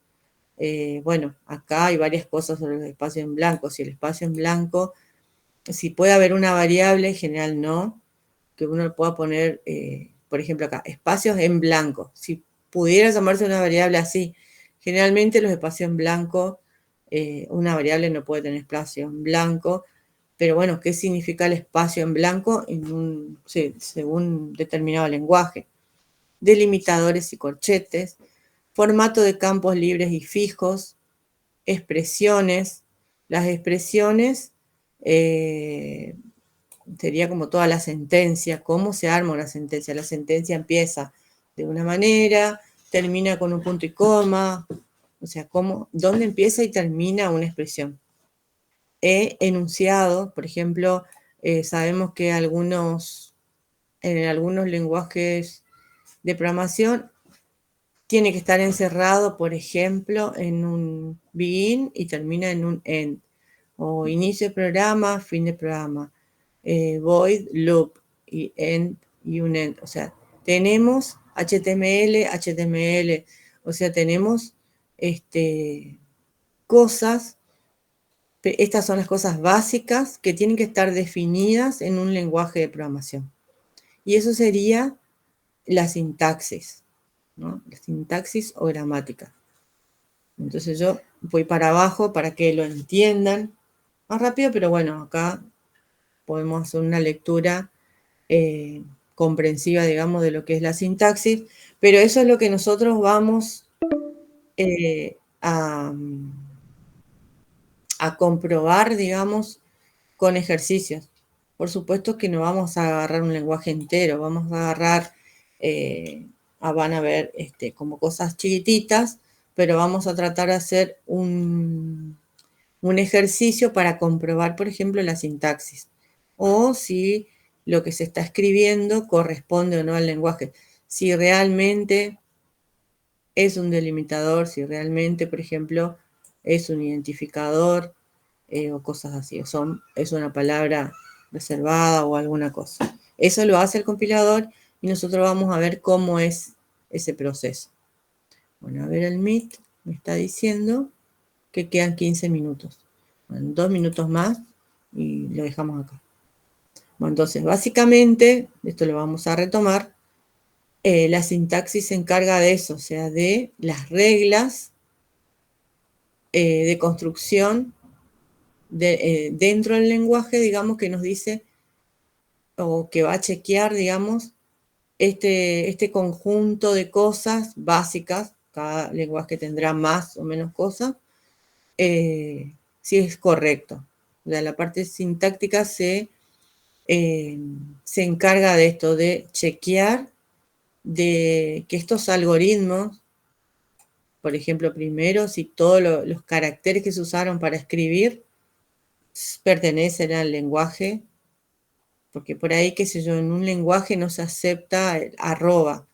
Bueno, acá hay varias cosas sobre los espacios en blanco. Si el espacio en blanco, si puede haber una variable, en general no, que uno pueda poner, por ejemplo acá, espacios en blanco. Si pudiera llamarse una variable así, generalmente los espacios en blanco, una variable no puede tener espacio en blanco, pero bueno, ¿qué significa el espacio en blanco? Según determinado lenguaje. Delimitadores y corchetes, formato de campos libres y fijos, expresiones. Las expresiones sería como toda la sentencia, cómo se arma una sentencia. La sentencia empieza de una manera, termina con un punto y coma, o sea, dónde empieza y termina una expresión. Enunciado, por ejemplo, sabemos que en algunos lenguajes de programación tiene que estar encerrado, por ejemplo, en un begin y termina en un end, o inicio de programa, fin de programa. Void, loop y end y un end. O sea, tenemos HTML, o sea, tenemos cosas, estas son las cosas básicas que tienen que estar definidas en un lenguaje de programación. Y eso sería la sintaxis, ¿no? La sintaxis o gramática. Entonces yo voy para abajo para que lo entiendan más rápido, pero bueno, acá podemos hacer una lectura comprensiva, digamos, de lo que es la sintaxis, pero eso es lo que nosotros vamos a comprobar, digamos, con ejercicios. Por supuesto que no vamos a agarrar un lenguaje entero, vamos a agarrar, van a ver como cosas chiquititas, pero vamos a tratar de hacer un ejercicio para comprobar, por ejemplo, la sintaxis, o si lo que se está escribiendo corresponde o no al lenguaje, si realmente es un delimitador, si realmente, por ejemplo, es un identificador, o cosas así, es una palabra reservada o alguna cosa. Eso lo hace el compilador y nosotros vamos a ver cómo es ese proceso. Bueno, a ver, el Meet me está diciendo que quedan 15 minutos. Bueno, 2 minutos más y lo dejamos acá. Bueno, entonces, básicamente, esto lo vamos a retomar, la sintaxis se encarga de eso, o sea, de las reglas de construcción dentro del lenguaje, digamos, que nos dice, o que va a chequear, digamos, este conjunto de cosas básicas, cada lenguaje tendrá más o menos cosas, si es correcto. O sea, la parte sintáctica se encarga de esto, de chequear de que estos algoritmos, por ejemplo, primero, si todos los caracteres que se usaron para escribir pertenecen al lenguaje, porque por ahí, qué sé yo, en un lenguaje no se acepta el arroba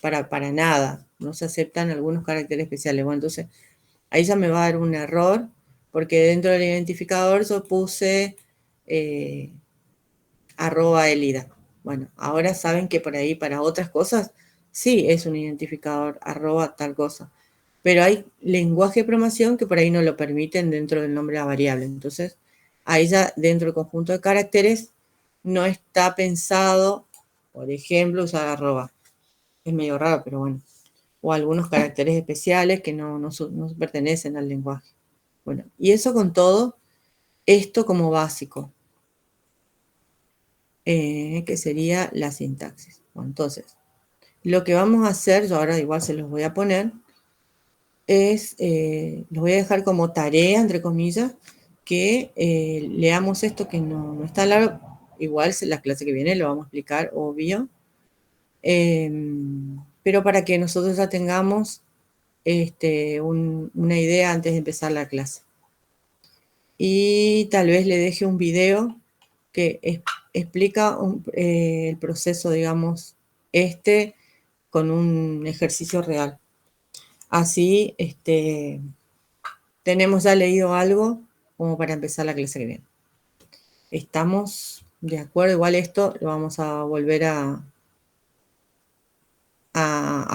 para nada, no se aceptan algunos caracteres especiales. Bueno, entonces ahí ya me va a dar un error, porque dentro del identificador yo puse arroba elida. Bueno, ahora saben que por ahí para otras cosas sí es un identificador arroba tal cosa, pero hay lenguaje de programación que por ahí no lo permiten dentro del nombre de la variable. Entonces, ahí ya dentro del conjunto de caracteres no está pensado, por ejemplo, usar arroba. Es medio raro, pero bueno. O algunos caracteres especiales que no pertenecen al lenguaje. Bueno, y eso con todo, esto como básico, que sería la sintaxis. Bueno, entonces, lo que vamos a hacer, yo ahora igual se los voy a poner, es, los voy a dejar como tarea, entre comillas, que leamos esto que no está largo. Igual la clase que viene lo vamos a explicar, obvio. Pero para que nosotros ya tengamos una idea antes de empezar la clase. Y tal vez le deje un video que explica el proceso, digamos, con un ejercicio real. Así tenemos ya leído algo como para empezar la clase que viene. ¿Estamos de acuerdo? Igual esto lo vamos a volver a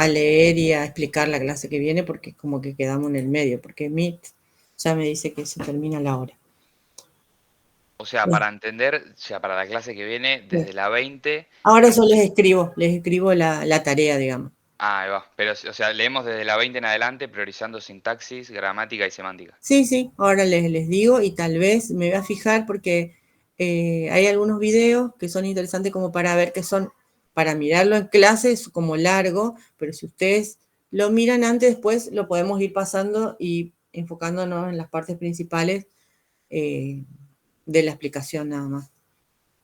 leer y a explicar la clase que viene, porque como que quedamos en el medio, porque Meet ya me dice que se termina la hora. O sea, para entender, o sea, para la clase que viene, desde la 20... Ahora yo les escribo la tarea, digamos. Ah, ahí va. Pero, o sea, leemos desde la 20 en adelante, priorizando sintaxis, gramática y semántica. Sí, ahora les digo, y tal vez me voy a fijar porque hay algunos videos que son interesantes como para ver que son, para mirarlo en clase es como largo, pero si ustedes lo miran antes, después lo podemos ir pasando y enfocándonos en las partes principales de la explicación nada más.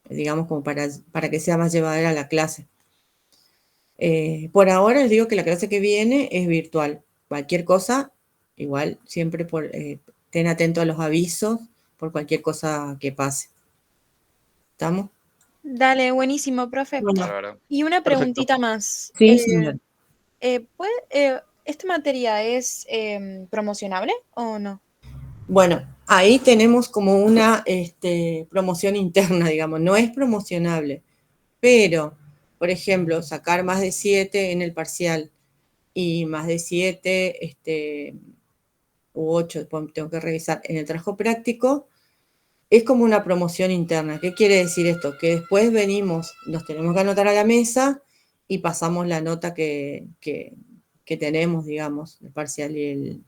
Digamos como para que sea más llevadera la clase. Por ahora les digo que la clase que viene es virtual. Cualquier cosa, igual, siempre estén atentos a los avisos por cualquier cosa que pase. ¿Estamos? Dale, buenísimo, profe. Bueno, Bárbaro. Y una preguntita más. sí, señor. ¿Esta materia es promocionable o no? Bueno, ahí tenemos como una promoción interna, digamos. No es promocionable, pero, por ejemplo, sacar más de 7 en el parcial y más de 7 u 8, tengo que revisar, en el trabajo práctico, es como una promoción interna. ¿Qué quiere decir esto? Que después venimos, nos tenemos que anotar a la mesa y pasamos la nota que tenemos, digamos, el parcial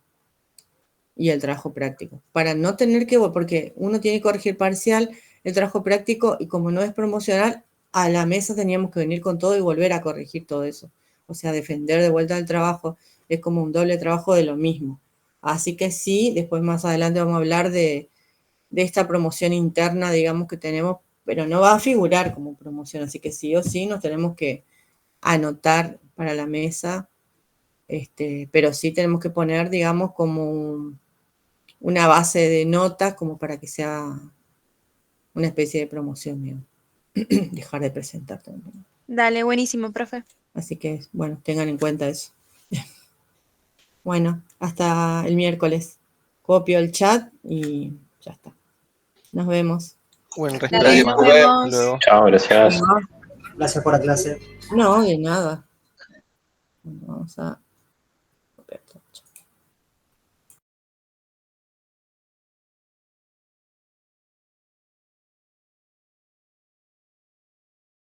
y el trabajo práctico, para no tener que, porque uno tiene que corregir parcial, el trabajo práctico, y como no es promocional, a la mesa teníamos que venir con todo y volver a corregir todo eso. O sea, defender de vuelta el trabajo es como un doble trabajo de lo mismo. Así que sí, después más adelante vamos a hablar de esta promoción interna, digamos, que tenemos, pero no va a figurar como promoción, así que sí o sí nos tenemos que anotar para la mesa, pero sí tenemos que poner, digamos, como una base de notas como para que sea una especie de promoción, digamos. Dejar de presentar también. Dale, buenísimo, profe. Así que, bueno, tengan en cuenta eso. Bueno, hasta el miércoles. Copio el chat y ya está. Nos vemos. Bueno, Dale, gracias. nos Hasta vemos. luego. Chao, gracias. Gracias por la clase. No, de nada. Bueno, vamos a copiar todo el chat.